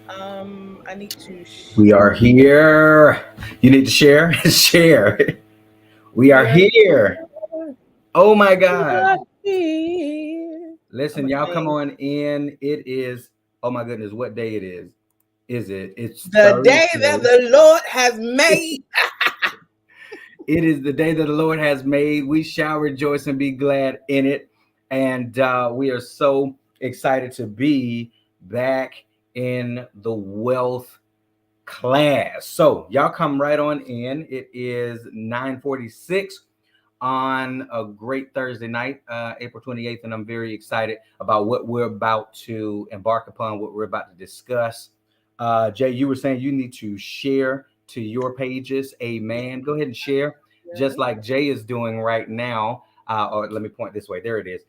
I need to We are here. You need to share. Share. We are we are here. Oh my God. here. I'm Listen, gonna y'all come sing. on in. It is, oh my goodness, what day it is? Is it? It's The day that Thursday. the Lord has made. It is the day that the Lord has made. We shall rejoice and be glad in it. And we are so excited to be back in the wealth class. So y'all come right on in. It is 9:46 on a great Thursday night, April 28th, and I'm very excited about what we're about to embark upon, what we're about to discuss. Jay, you were saying you need to share to your pages. Amen. Go ahead and share, just like Jay is doing right now. Or let me point this way. There it is.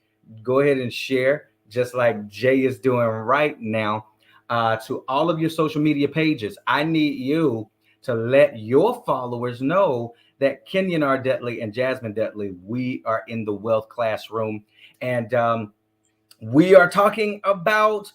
Go ahead and share, just like Jay is doing right now, to all of your social media pages. I need you to let your followers know that Kenyon R. Dudley and Jasmine Dudley, we are in the wealth classroom. And we are talking about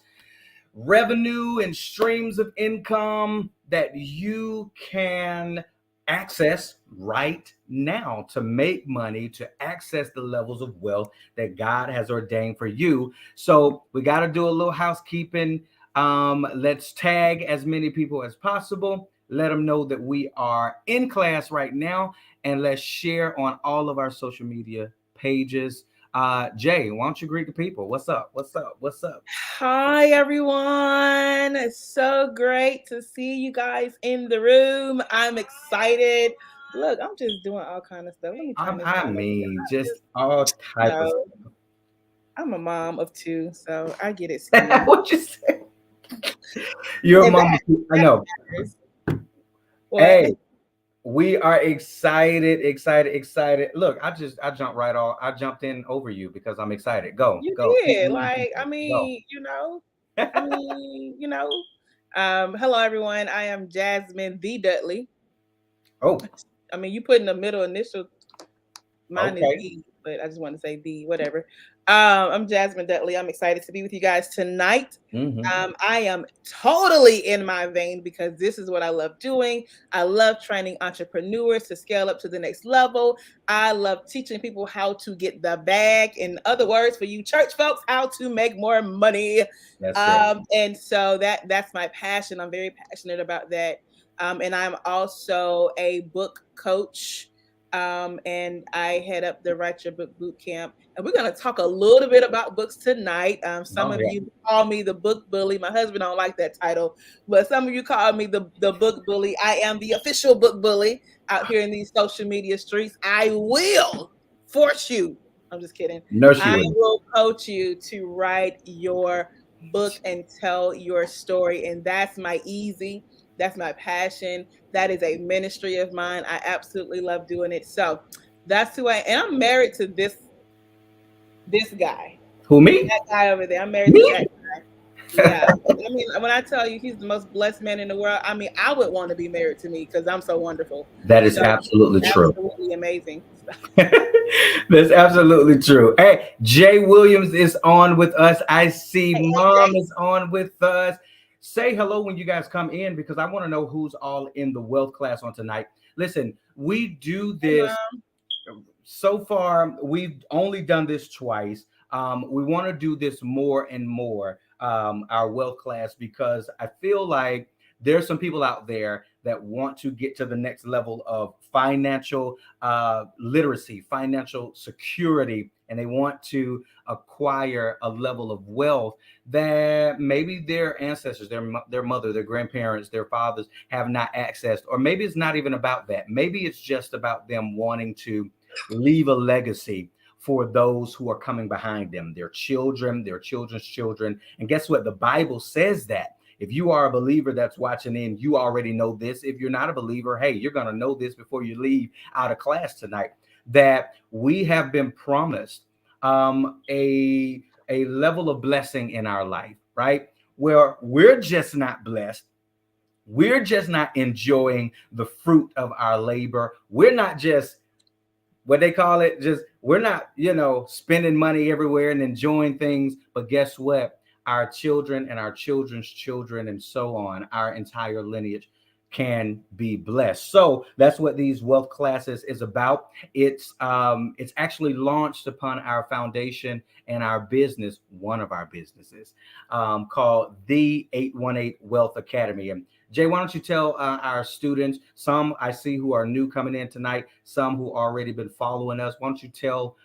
revenue and streams of income that you can access right now to make money, to access the levels of wealth that God has ordained for you. So we got to do a little housekeeping. Let's tag as many people as possible. Let them know that we are in class right now, and let's share on all of our social media pages. Jay, why don't you greet the people? What's up? What's up? What's up? Hi everyone. It's so great to see you guys in the room. I'm excited. Look, I'm just doing all kind of stuff. Let me turn this I down a little bit. mean, I just just, all you type of know, I'm a mom of two, so I get it skewed. stuff. What you say? Your And mom. I that know. matters. What? Hey, we are excited, excited, excited. Look, I jumped right off. I jumped in over you because I'm excited. Go, You go. Keep did. leading Like, people. Go. I mean, hello everyone. I am Jasmine the Dudley. Oh, I mean, you put in the middle initial. Mine is okay. D, but I just want to say D, whatever. I'm Jasmine Dudley. I'm excited to be with you guys tonight. Hmm. I am totally in my vein because this is what I love doing. I love training entrepreneurs to scale up to the next level. I love teaching people how to get the bag. In other words, for you church folks, how to make more money. That's it. And so that's my passion. I'm very passionate about that. And I'm also a book coach, and I head up the Write Your Book Boot Camp. And we're going to talk a little bit about books tonight. Some Oh of yeah. you call me the book bully. My husband don't like that title, but some of you call me the book bully. I am the official book bully out here in these social media streets. I will force you. I'm just kidding. No, she I wouldn't. will coach you to write your book and tell your story. And that's my easy. That's my passion. That is a ministry of mine. I absolutely love doing it. So that's who I am. And I'm married to this guy. Who, me? That guy over there. I'm married to that Me? guy. Yeah. I mean, when I tell you he's the most blessed man in the world, I mean, I would want to be married to me because I'm so wonderful. That is So absolutely true. absolutely amazing. That's absolutely true. Hey, Jay Williams is on with us. I see Hey, hey, Mom Jay. is on with us. Say hello when you guys come in because I want to know who's all in the wealth class on tonight. Listen, we do Hey, this Mom. so far. We've only done this twice. We want to do this more and more, our wealth class, because I feel like there's some people out there that want to get to the next level of financial literacy, financial security, and they want to acquire a level of wealth that maybe their ancestors, their mother, their grandparents, their fathers have not accessed, or maybe it's not even about that. Maybe it's just about them wanting to leave a legacy for those who are coming behind them, their children, their children's children. And guess what? The Bible says that. If you are a believer that's watching in, you already know this. If you're not a believer, hey, you're going to know this before you leave out of class tonight, that we have been promised a level of blessing in our life, right? Where we're just not blessed. We're just not enjoying the fruit of our labor. We're not just what they call it, just we're not, spending money everywhere and enjoying things. But guess what? our children and our children's children and so on, our entire lineage can be blessed. So that's what these wealth classes is about. It's actually launched upon our foundation and our business, one of our businesses, called the 818 Wealth Academy. And Jay, why don't you tell our students, some I see who are new coming in tonight, some who already been following us, why don't you tell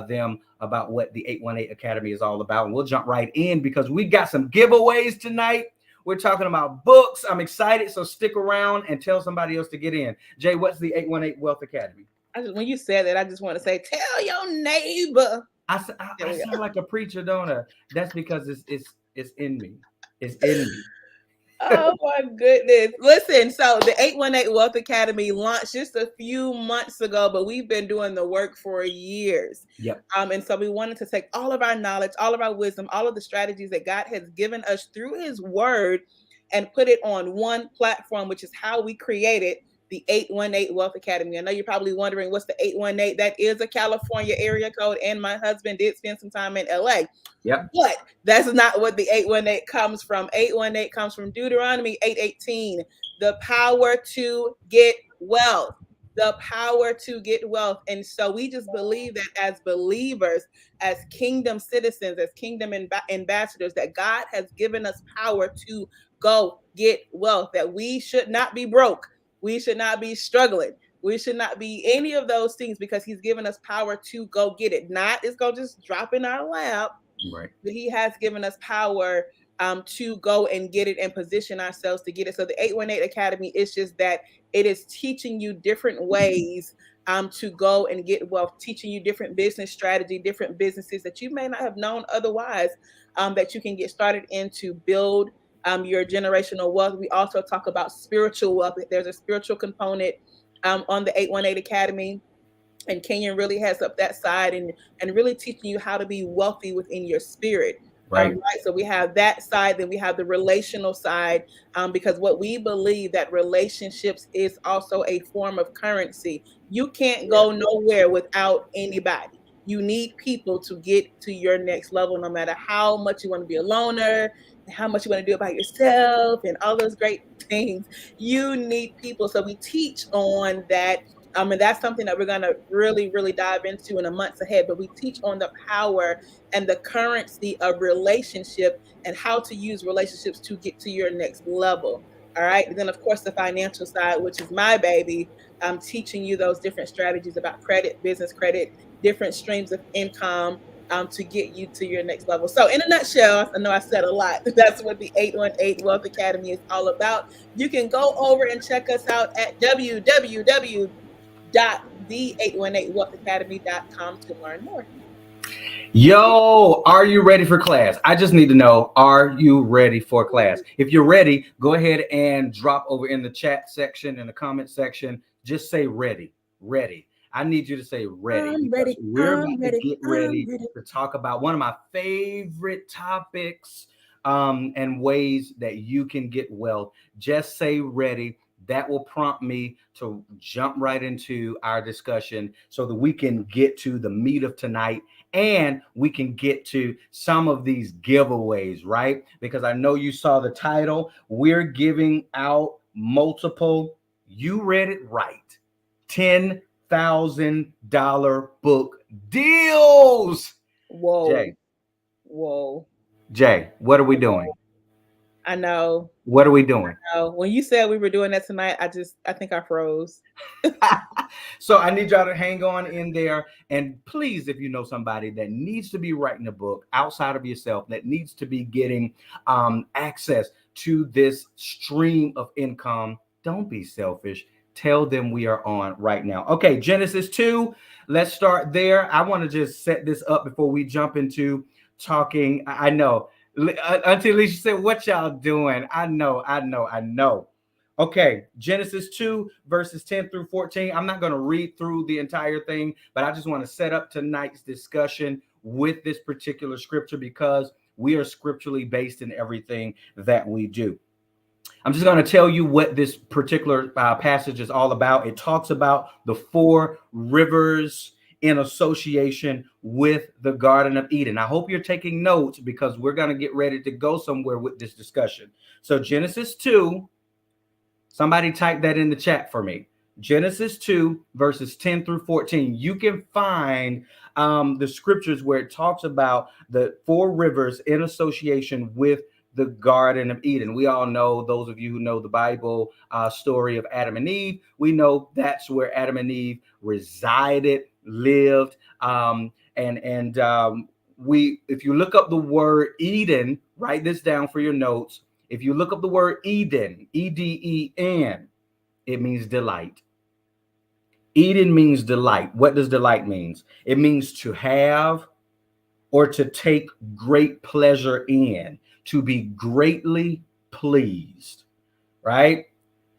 them about what the 818 Academy is all about? And we'll jump right in because we got some giveaways tonight. We're talking about books. I'm excited, so stick around and tell somebody else to get in. Jay, what's the 818 Wealth Academy? When you said that, I just want to say, tell your neighbor. I sound like a preacher, don't I? That's because it's in me. It's in me. Oh my goodness. Listen, so the 818 Wealth Academy launched just a few months ago, but we've been doing the work for years. Yep. And so we wanted to take all of our knowledge, all of our wisdom, all of the strategies that God has given us through his word and put it on one platform, which is how we created the 818 Wealth Academy. I know you're probably wondering what's the 818. That is a California area code, and my husband did spend some time in LA. Yep. But that's not what the 818 comes from. 818 comes from Deuteronomy 8:18, the power to get wealth. The power to get wealth. And so we just believe that as believers, as kingdom citizens, as kingdom ambassadors, that God has given us power to go get wealth, that we should not be broke. We should not be struggling. We should not be any of those things because he's given us power to go get it. Not it's going to just drop in our lap. Right. But he has given us power to go and get it and position ourselves to get it. So the 818 Academy is just that it is teaching you different ways to go and get wealth, teaching you different business strategy, different businesses that you may not have known otherwise that you can get started in to build your generational wealth. We also talk about spiritual wealth. There's a spiritual component on the 818 Academy. And Kenyon really has up that side and really teaching you how to be wealthy within your spirit. Right. Right. So we have that side, then we have the relational side, because what we believe that relationships is also a form of currency. You can't go nowhere without anybody. You need people to get to your next level, no matter how much you want to be a loner, how much you want to do it by yourself, and all those great things. You need people. So we teach on that. And that's something that we're going to really, really dive into in the months ahead. But we teach on the power and the currency of relationship and how to use relationships to get to your next level. All right. And then, of course, the financial side, which is my baby, I'm teaching you those different strategies about credit, business credit, different streams of income to get you to your next level. So in a nutshell, I know I said a lot. That's what the 818 Wealth Academy is all about. You can go over and check us out at www.the818wealthacademy.com to learn more. Yo, are you ready for class? I just need to know, are you ready for class? If you're ready, go ahead and drop over in the chat section, in the comment section. Just say ready, ready. I need you to say ready. I'm ready. We're about to get ready to talk about one of my favorite topics and ways that you can get wealth. Just say ready. That will prompt me to jump right into our discussion so that we can get to the meat of tonight and we can get to some of these giveaways, right? Because I know you saw the title. We're giving out multiple, you read it right, $10,000 book deals. Whoa. Jay. Whoa. Jay, what are we doing? I know. What are we doing? When you said we were doing that tonight, I think I froze. So I need y'all to hang on in there. And please, if you know somebody that needs to be writing a book outside of yourself, that needs to be getting access to this stream of income, don't be selfish. Tell them we are on right now. Okay, Genesis 2. Let's start there. I want to just set this up before we jump into talking. I know. Auntie Alicia said, what y'all doing? I know. Okay, Genesis 2, verses 10 through 14. I'm not going to read through the entire thing, but I just want to set up tonight's discussion with this particular scripture because we are scripturally based in everything that we do. I'm just going to tell you what this particular passage is all about. It talks about the 4 rivers in association with the Garden of Eden. I hope you're taking notes because we're going to get ready to go somewhere with this discussion. So Genesis 2, somebody type that in the chat for me. Genesis 2, verses 10 through 14. You can find the scriptures where it talks about the four rivers in association with the Garden of Eden. We all know, those of you who know the Bible story of Adam and Eve, we know that's where Adam and Eve resided, lived, we, if you look up the word Eden, write this down for your notes. If you look up the word Eden, Eden, it means delight. Eden means delight. What does delight means? It means to have or to take great pleasure in, to be greatly pleased, right?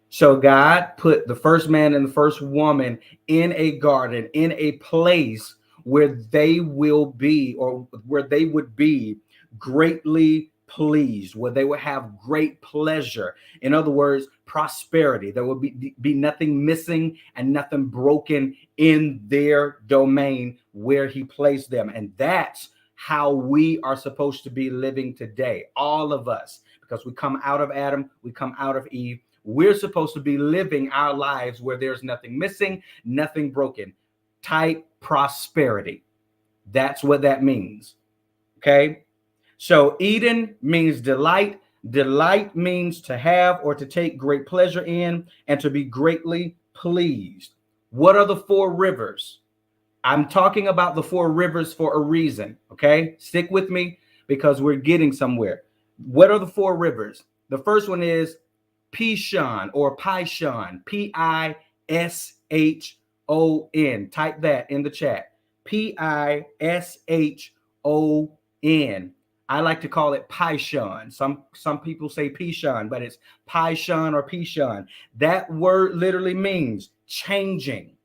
So God put the first man and the first woman in a garden, in a place where they will be, or where they would be greatly pleased, where they would have great pleasure. In other words, prosperity. There will be nothing missing and nothing broken in their domain where he placed them. And that's how we are supposed to be living today, all of us, because we come out of Adam, we come out of Eve. We're supposed to be living our lives where there's nothing missing, nothing broken. Type prosperity. That's what that means. Okay. So Eden means delight. Delight means to have or to take great pleasure in and to be greatly pleased. What are the four rivers? I'm talking about the four rivers for a reason. Okay. Stick with me because we're getting somewhere. What are the four rivers? The first one is Pishon or Pishon, Pishon. Type that in the chat. Pishon. I like to call it Pishon. Some people say Pishon, but it's Pishon or Pishon. That word literally means changing,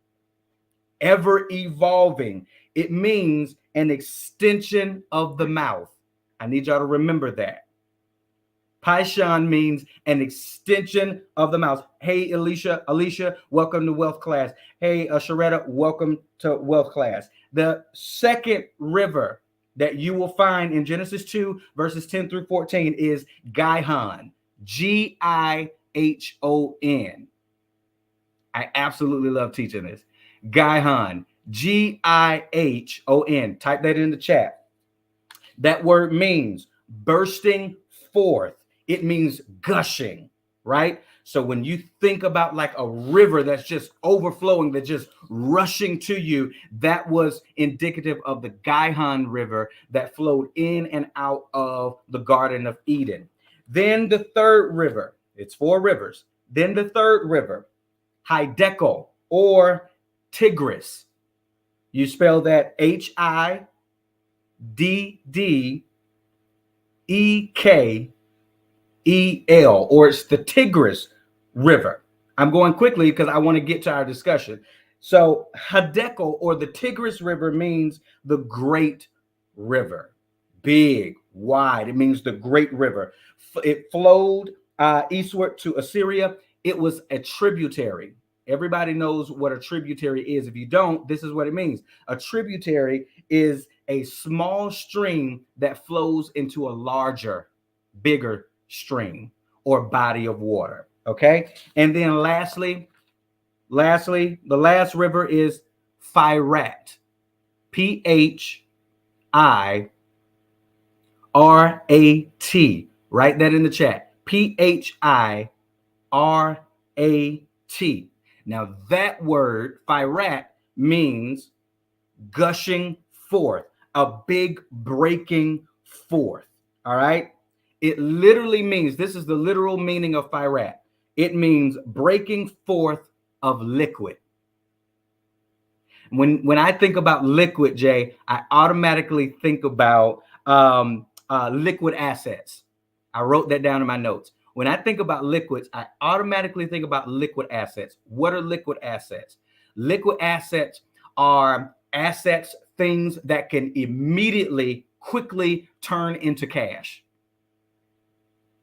ever evolving. It means an extension of the mouth. I need y'all to remember that. Pishon means an extension of the mouth. Hey, Alicia, welcome to Wealth Class. Hey, Sharetta, welcome to Wealth Class. The second river that you will find in Genesis 2, verses 10 through 14 is Gihon, Gihon. I absolutely love teaching this. Gihon, Gihon. Type that in the chat. That word means bursting forth. It means gushing, right? So when you think about like a river that's just overflowing, that's just rushing to you, that was indicative of the Gihon River that flowed in and out of the Garden of Eden. Then the third river, it's four rivers. Then the third river, Hiddekel or Tigris. You spell that Hiddekel, or it's the Tigris River. I'm going quickly because I want to get to our discussion. So Hiddekel or the Tigris River means the great river. Big, wide. It means the great river. It flowed eastward to Assyria. It was a tributary. Everybody knows what a tributary is. If you don't, this is what it means. A tributary is a small stream that flows into a larger, bigger stream or body of water. Okay. And then lastly, the last river is Phirat. Phirat. Write that in the chat. Phirat. Now that word, Phirat, means gushing forth, a big breaking forth. All right. It literally means, this is the literal meaning of Phirat. It means breaking forth of liquid. When I think about liquid, Jay, I automatically think about liquid assets. I wrote that down in my notes. When I think about liquids, I automatically think about liquid assets. What are liquid assets? Liquid assets are assets, things that can immediately, quickly turn into cash.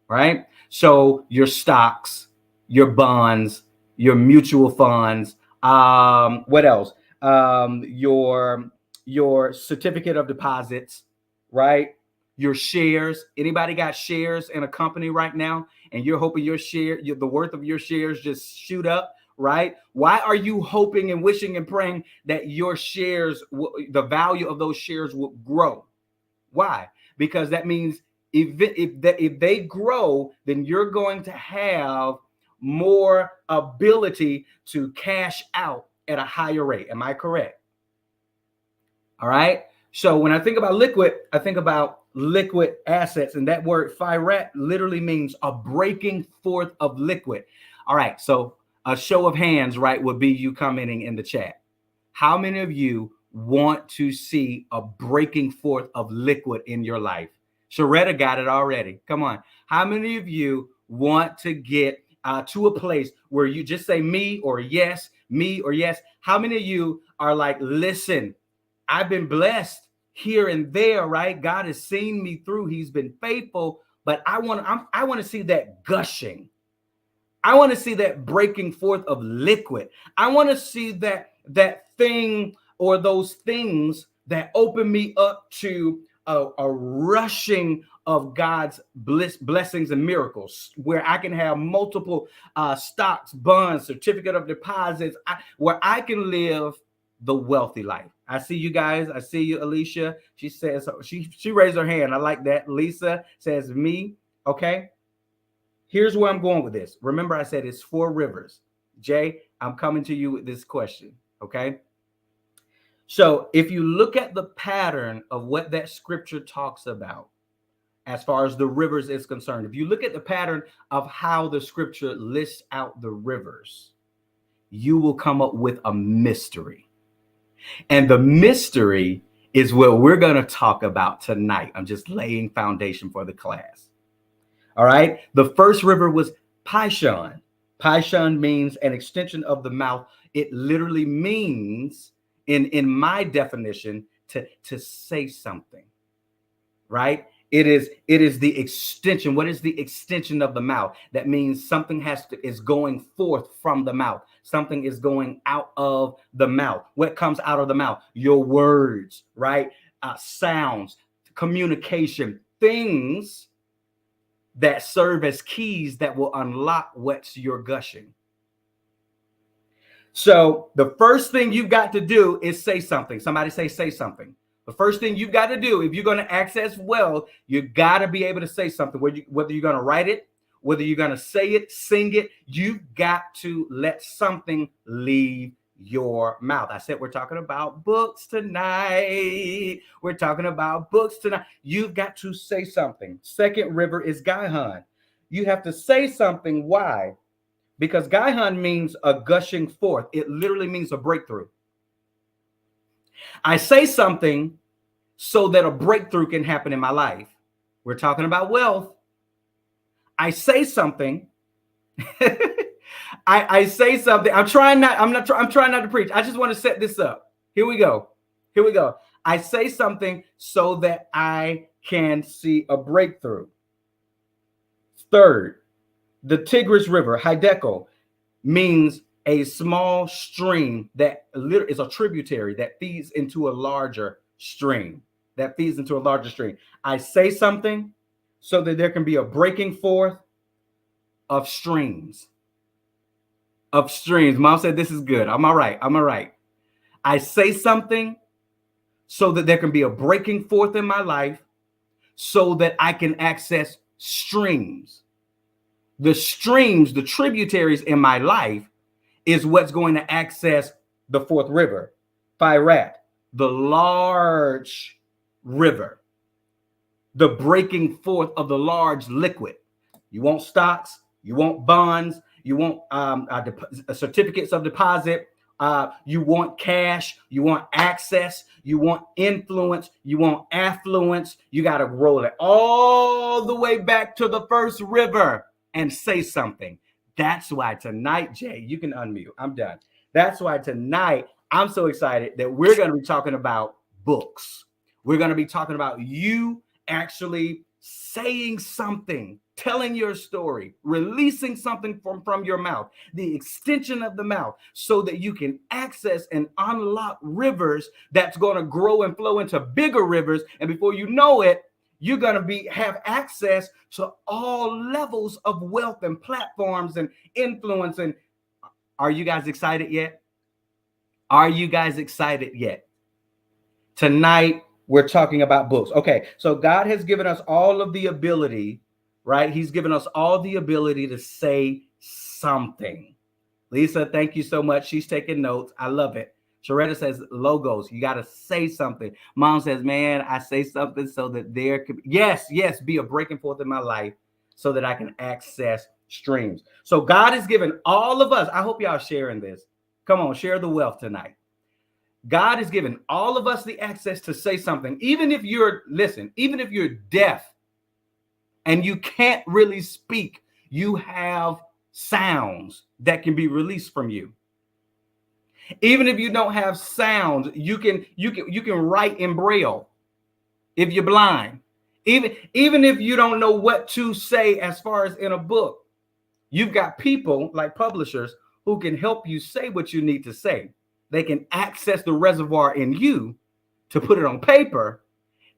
Right? So your stocks, your bonds, your mutual funds, what else? your certificate of deposits, right? Your shares. Anybody got shares in a company right now, and you're hoping the worth of your shares just shoot up, right? Why are you hoping and wishing and praying that your shares, the value of those shares will grow? Why? Because that means if they grow, then you're going to have more ability to cash out at a higher rate. Am I correct? All right. So when I think about liquid, I think about liquid assets, and that word firat literally means a breaking forth of liquid. All right. So a show of hands, right, would be you commenting in the chat. How many of you want to see a breaking forth of liquid in your life? Sharetta got it already. Come on. How many of you want to get to a place where you just say me or yes, me or yes? How many of you are like, listen, I've been blessed here and there, right? God has seen me through. He's been faithful, but I want to see that gushing. I want to see that breaking forth of liquid. I want to see that thing or those things that open me up to a rushing of God's blessings and miracles, where I can have multiple stocks, bonds, certificate of deposits, where I can live the wealthy life. I see you guys. I see you, Alicia. She says she raised her hand. I like that. Lisa says me. Okay. Here's where I'm going with this. Remember, I said it's 4 rivers. Jay, I'm coming to you with this question. Okay. So if you look at the pattern of what that scripture talks about, as far as the rivers is concerned, if you look at the pattern of how the scripture lists out the rivers, you will come up with a mystery. And the mystery is what we're going to talk about tonight. I'm just laying foundation for the class. All right. The first river was Pishon. Pishon means an extension of the mouth. It literally means, in my definition, to say something. Right. It is the extension. What is the extension of the mouth? That means something is going forth from the mouth. Something is going out of the mouth. What comes out of the mouth? Your words, right? Sounds, communication, things that serve as keys that will unlock what's your gushing. So the first thing you've got to do is say something. Somebody say something. The first thing you've got to do, if you're going to access wealth, you got to be able to say something. Whether you're going to write it, whether you're going to say it, sing it, you've got to let something leave your mouth. I said we're talking about books tonight. We're talking about books tonight. You've got to say something. Second river is Gihon. You have to say something. Why? Because Gihon means a gushing forth. It literally means a breakthrough. I say something so that a breakthrough can happen in my life. We're talking about wealth. I say something. I say something. I'm trying not to preach. I just want to set this up. Here we go. I say something so that I can see a breakthrough. Third, the Tigris River, Hideko, means a small stream that is a tributary that feeds into a larger stream. I say something so that there can be a breaking forth of streams. Mom said, this is good. I'm all right. I say something so that there can be a breaking forth in my life so that I can access streams. The streams, the tributaries in my life is what's going to access the fourth river, Firat, the large river, the breaking forth of the large liquid. You want stocks, you want bonds, you want certificates of deposit, you want cash, you want access, you want influence, you want affluence. You got to roll it all the way back to the first river and say something. That's why tonight, Jay, you can unmute. I'm done. That's why tonight I'm so excited that we're going to be talking about books. We're going to be talking about you actually saying something telling your story, releasing something from your mouth, the extension of the mouth, so that you can access and unlock rivers that's going to grow and flow into bigger rivers. And before you know it, you're going to have access to all levels of wealth and platforms and influence. And are you guys excited yet? Are you guys excited yet? Tonight, we're talking about books. Okay, so God has given us all of the ability, right? He's given us all the ability to say something. Lisa, thank you so much. She's taking notes. I love it. Sharetta says logos. You got to say something. Mom says, man, I say something so that there could be, yes, be a breaking forth in my life so that I can access streams. So God has given all of us, I hope y'all sharing this. Come on, share the wealth tonight. God has given all of us the access to say something. Even if you're, listen, even if you're deaf and you can't really speak, you have sounds that can be released from you. Even if you don't have sounds, you can write in braille if you're blind. Even if you don't know what to say as far as in a book, you've got people like publishers who can help you say what you need to say. They can access the reservoir in you to put it on paper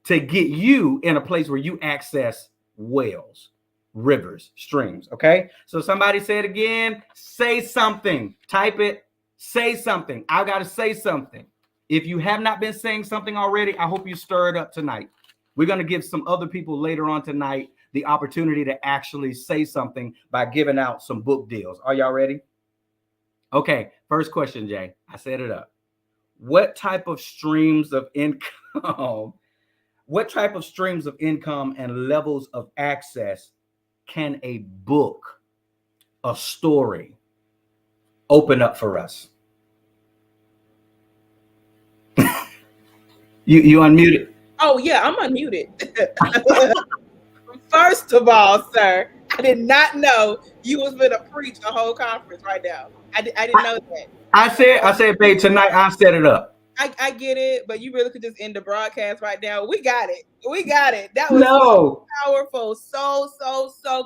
to get you in a place where you access wells, rivers, streams. Okay. So somebody say it again. Say something. Type it. Say something. I got to say something. If you have not been saying something already, I hope you stir it up tonight. We're going to give some other people later on tonight the opportunity to actually say something by giving out some book deals. Are y'all ready? Okay, first question, Jay. I set it up. What type of streams of income, what type of streams of income and levels of access can a book, a story, open up for us? You unmuted. Oh yeah, I'm unmuted. First of all, sir, I did not know you was going to preach a whole conference right now. I didn't know that. I said, babe, tonight I set it up. I get it, but you really could just end the broadcast right now. We got it. We got it. That was so No. powerful. So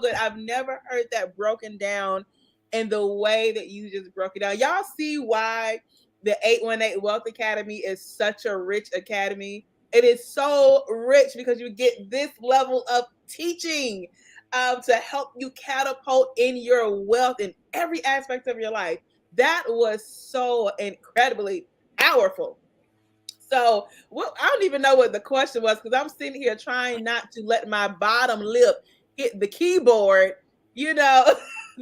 good. I've never heard that broken down in the way that you just broke it down. Y'all see why the 818 Wealth Academy is such a rich academy? It is so rich because you get this level of teaching to help you catapult in your wealth in every aspect of your life. That was so incredibly powerful. So I don't even know what the question was because I'm sitting here trying not to let my bottom lip hit the keyboard. You know,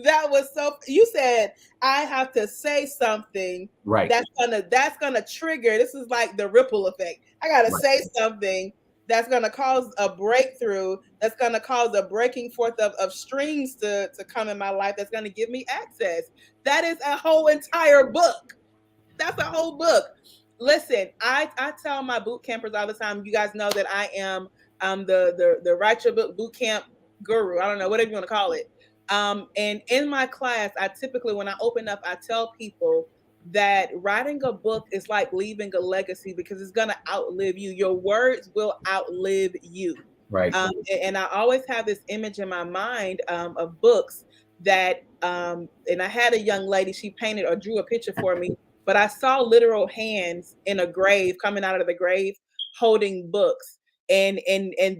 that was so. You said I have to say something Right. that's gonna trigger. This is like the ripple effect. I gotta Right. say something that's gonna cause a breakthrough. That's gonna cause a breaking forth of streams to come in my life. That's gonna give me access. That is a whole entire book. That's a whole book. Listen, I tell my boot campers all the time. You guys know that I am the write your book boot camp guru. I don't know whatever you want to call it. And in my class, I typically when I open up, I tell people that writing a book is like leaving a legacy because it's gonna outlive you. Your words will outlive you. Right. And I always have this image in my mind of books that and I had a young lady, she painted or drew a picture for me, but I saw literal hands in a grave coming out of the grave holding books. And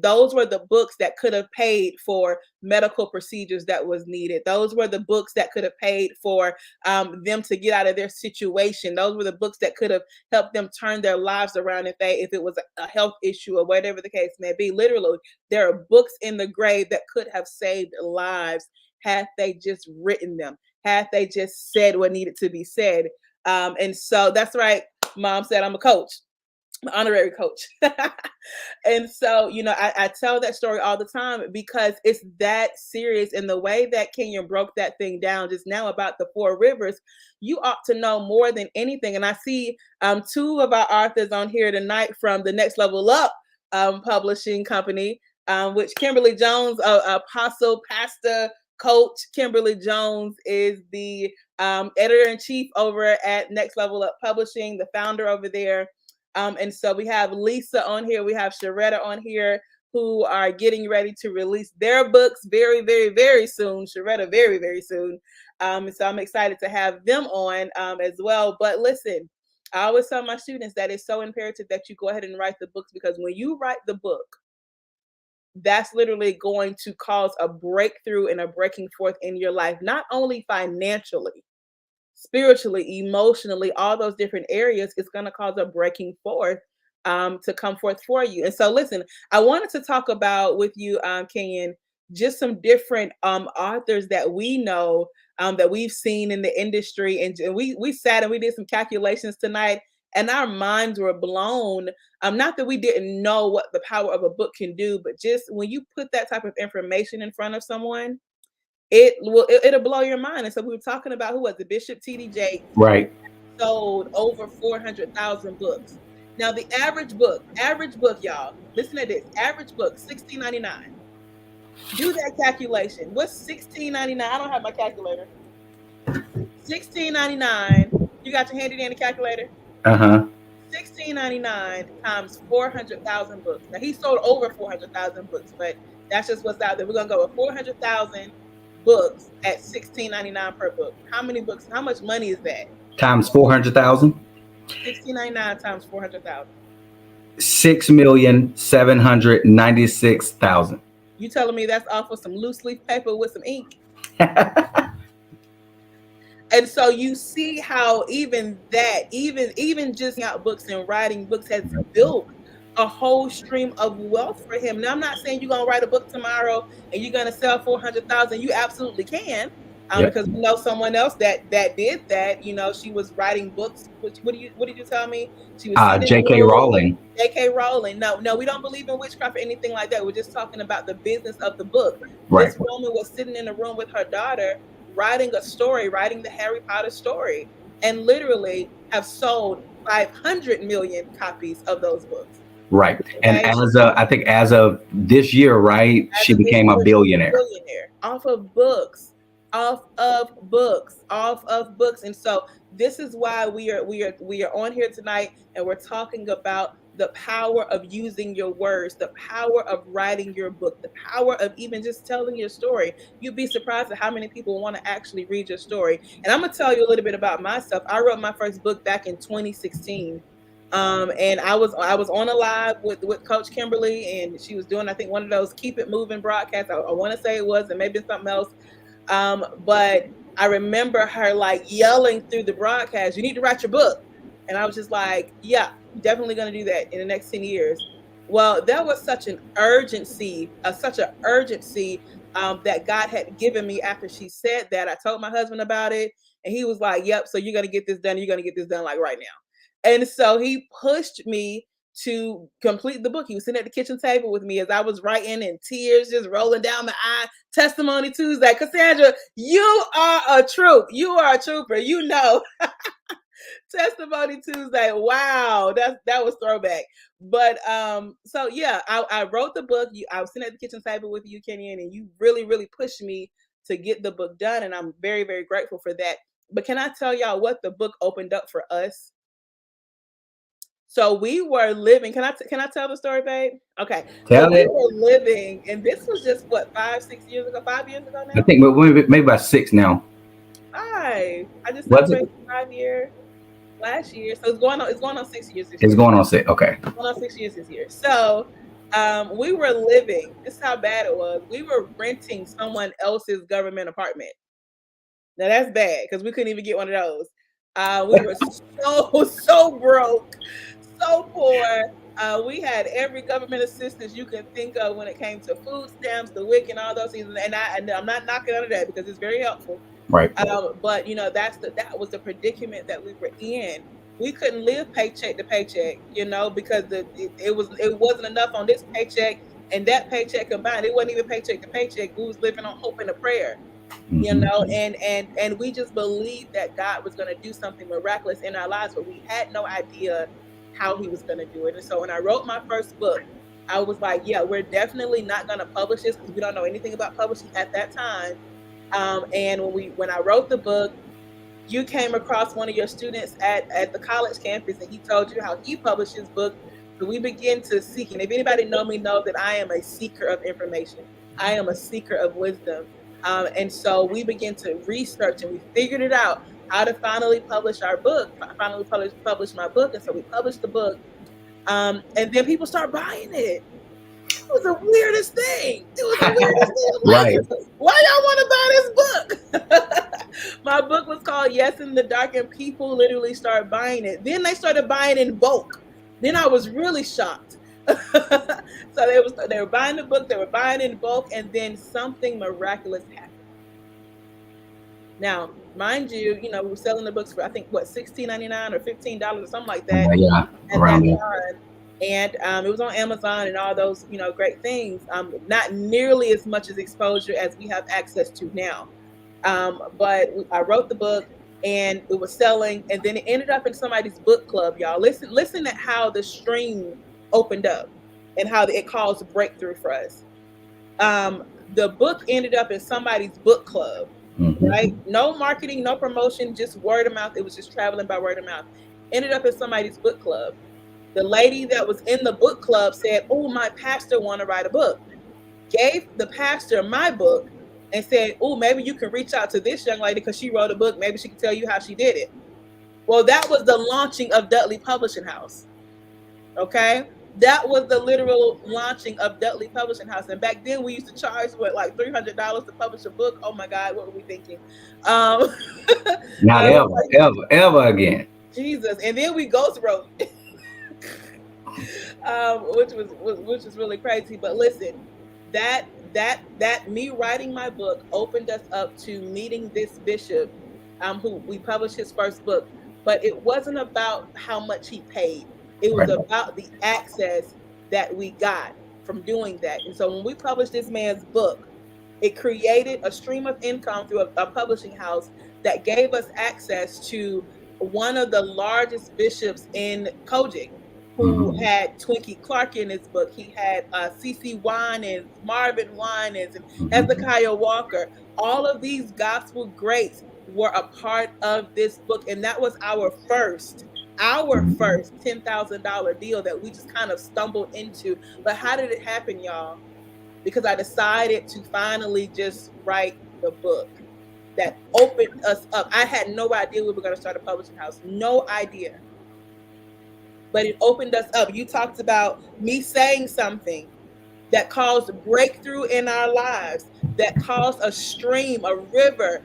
those were the books that could have paid for medical procedures that was needed. Those were the books that could have paid for them to get out of their situation. Those were the books that could have helped them turn their lives around if it was a health issue or whatever the case may be. Literally, there are books in the grave that could have saved lives had they just written them, had they just said what needed to be said. And so that's right. Mom said I'm a coach, an honorary coach. And so, I tell that story all the time because it's that serious. And the way that Kenyon broke that thing down just now about the four rivers, you ought to know more than anything. And I see two of our authors on here tonight from the Next Level Up publishing company, which Kimberly Jones, apostle, pastor, coach Kimberly Jones is the editor-in-chief over at Next Level Up Publishing, the founder over there. And so we have Lisa on here, we have Sharetta on here, who are getting ready to release their books very, very, very soon. Sharetta, very, very soon. So I'm excited to have them on as well. But listen, I always tell my students that it's so imperative that you go ahead and write the books, because when you write the book, that's literally going to cause a breakthrough and a breaking forth in your life, not only financially, spiritually, emotionally, all those different areas. It's going to cause a breaking forth to come forth for you. And so, listen, I wanted to talk about with you, Kenyon, just some different authors that we know, that we've seen in the industry. And we sat and we did some calculations tonight, and our minds were blown. Not that we didn't know what the power of a book can do, but just when you put that type of information in front of someone, it'll blow your mind. And so we were talking about, who was it? Bishop T.D. Jakes Right. sold over 400,000 books. Now the average book, y'all, listen to this, average book, $16.99. Do that calculation. What's $16.99? I don't have my calculator. $16.99. You got your handy dandy calculator? Uh-huh. $16.99 times 400,000 books. Now he sold over 400,000 books, but that's just what's out there. We're gonna go with 400,000 books at $16.99 per book. How many books? How much money is that? Times 400,000. $16.99 times 400,000. 6,796,000. You telling me that's off of some loose leaf paper with some ink? And so you see how even that, even just out books and writing books has built a whole stream of wealth for him. Now I'm not saying you're gonna write a book tomorrow and you're gonna sell 400,000. You absolutely can, Yep. because we know someone else that did that. You know, she was writing books. What did you tell me? She was sitting in the J.K. room. Rowling. J.K. Rowling. No, we don't believe in witchcraft or anything like that. We're just talking about the business of the book. Right. This woman was sitting in a room with her daughter, writing a story, writing the Harry Potter story, and literally have sold 500 million copies of those books. Right. Okay? And as of this year, right, she became a billionaire. Off of books, off of books, off of books. And so this is why we are on here tonight, and we're talking about the power of using your words, the power of writing your book, the power of even just telling your story. You'd be surprised at how many people want to actually read your story. And I'm gonna tell you a little bit about myself. I wrote my first book back in 2016. And I was on a live with Coach Kimberly, and she was doing, I think, one of those keep it moving broadcasts. I want to say it was, and maybe something else. But I remember her like yelling through the broadcast, "You need to write your book." And I was just like, "Yeah, definitely going to do that in the next 10 years." Well, there was such an urgency, that God had given me after she said that. I told my husband about it, and he was like, "Yep, so you're going to get this done. You're going to get this done like right now." And so he pushed me to complete the book. He was sitting at the kitchen table with me as I was writing, and tears just rolling down my eye. Testimony Tuesday. Cassandra, you are a troop. You are a trooper. You know. Testimony Tuesday. Wow, that was throwback. But so yeah, I wrote the book. I was sitting at the kitchen table with you, Kenyon, and you really, really pushed me to get the book done, and I'm very, very grateful for that. But can I tell y'all what the book opened up for us? So we were living. Can I tell the story, babe? Okay. So we were living, and this was just what, 5 years ago now. I think maybe about 6 now. 5. I just celebrated 5 years last year, so it's going on 6 years this year. It's going on 6. Okay. It's going on 6 years this year. So we were living. This is how bad it was. We were renting someone else's government apartment. Now that's bad because we couldn't even get one of those. We were so broke, so poor. We had every government assistance you can think of when it came to food stamps, the WIC, and all those things. And I'm not knocking under that because it's very helpful. Right. But you know, that was the predicament that we were in. We couldn't live paycheck to paycheck, you know, because it wasn't enough on this paycheck and that paycheck combined. It wasn't even paycheck to paycheck. We was living on hope and a prayer. You know, and we just believed that God was going to do something miraculous in our lives, but we had no idea how he was going to do it. And so when I wrote my first book, I was like, yeah, we're definitely not going to publish this because we don't know anything about publishing at that time. And when I wrote the book, you came across one of your students at the college campus, and he told you how he published his book So we begin to seek, and if anybody know me, know that I am a seeker of information. I am a seeker of wisdom, and so we begin to research, and we figured it out how to finally publish our book. Finally, publish my book, and so we published the book, and then people start buying it. It was the weirdest thing. It was the weirdest thing. Right. Like, why y'all want to buy this book? My book was called Yes in the Dark, and people literally started buying it. Then they started buying in bulk. Then I was really shocked. So they were buying the book, they were buying in bulk, and then something miraculous happened. Now, mind you, we were selling the books for I think what $16.99 or $15 or something like that Yeah, at that around there. time. And it was on Amazon and all those great things. Not nearly as much as exposure as we have access to now. But I wrote the book and it was selling, and then it ended up in somebody's book club. Y'all listen at how the stream opened up and how it caused a breakthrough for us. Um, the book ended up in somebody's book club, right? Mm-hmm. No marketing, no promotion, just word of mouth. It was just traveling by word of mouth. Ended up in somebody's book club. The lady that was in the book club said, "Oh, my pastor want to write a book." Gave the pastor my book and said, "Oh, maybe you can reach out to this young lady because she wrote a book. Maybe she can tell you how she did it." Well, that was the launching of Dudley Publishing House. Okay. That was the literal launching of Dudley Publishing House. And back then we used to charge what, like $300 to publish a book. Oh my God, what were we thinking? Um, Not ever, like, ever, ever again. Jesus. And then we ghost wrote, which was really crazy. But listen, that me writing my book opened us up to meeting this bishop, who we published his first book. But it wasn't about how much he paid. It was Right. about the access that we got from doing that. And so when we published this man's book, it created a stream of income through a publishing house that gave us access to one of the largest bishops in Kojic, who Mm-hmm. had Twinkie Clark in his book. He had CC Winans, Marvin Winans, and Mm-hmm. Hezekiah Walker. All of these gospel greats were a part of this book, and that was Mm-hmm. our first $10,000 deal that we just kind of stumbled into. But how did it happen, y'all? Because I decided to finally just write the book that opened us up. I had no idea we were going to start a publishing house, no idea. But it opened us up. You talked about me saying something that caused breakthrough in our lives, that caused a stream, a Right.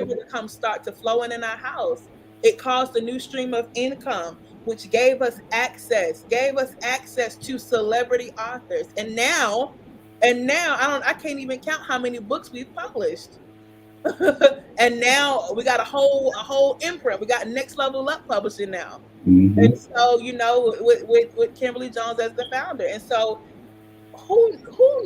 river to come start to flow in our house. It caused a new stream of income, which gave us access to celebrity authors. And now I can't even count how many books we've published. And now we got a whole imprint. We got Next Level Up Publishing now. And Mm-hmm. so, with Kimberly Jones as the founder. And so who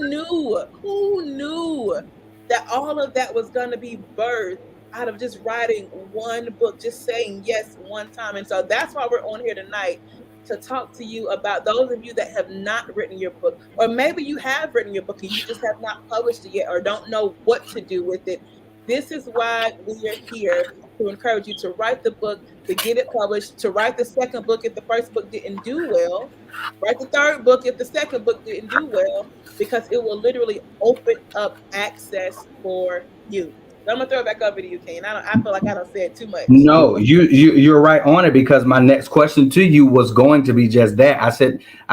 knew that all of that was going to be birthed out of just writing one book, just saying yes one time. And so that's why we're on here tonight, to talk to you about those of you that have not written your book, or maybe you have written your book and you just have not published it yet or don't know what to do with it. This is why we are here, to encourage you to write the book, to get it published, to write the second book if the first book didn't do well, write the third book if the second book didn't do well, because it will literally open up access for you. So I'm gonna throw it back over to you, Kane. I feel like I don't said too much. No, you're right on it, because my next question to you was going to be just that. I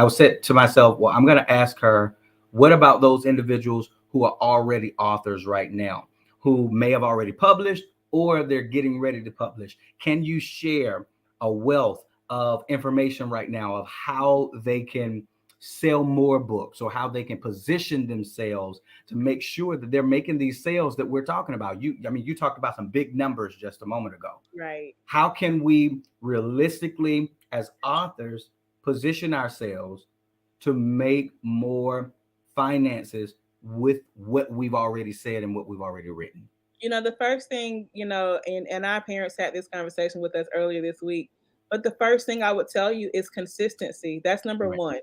said to myself, well, I'm going to ask her, what about those individuals who are already authors right now, who may have already published or they're getting ready to publish? Can you share a wealth of information right now of how they can sell more books, or how they can position themselves to make sure that they're making these sales that we're talking about? You talked about some big numbers just a moment ago. Right. How can we realistically, as authors, position ourselves to make more finances with what we've already said and what we've already written? The first thing, and our parents had this conversation with us earlier this week. But the first thing I would tell you is consistency. That's number Right. one.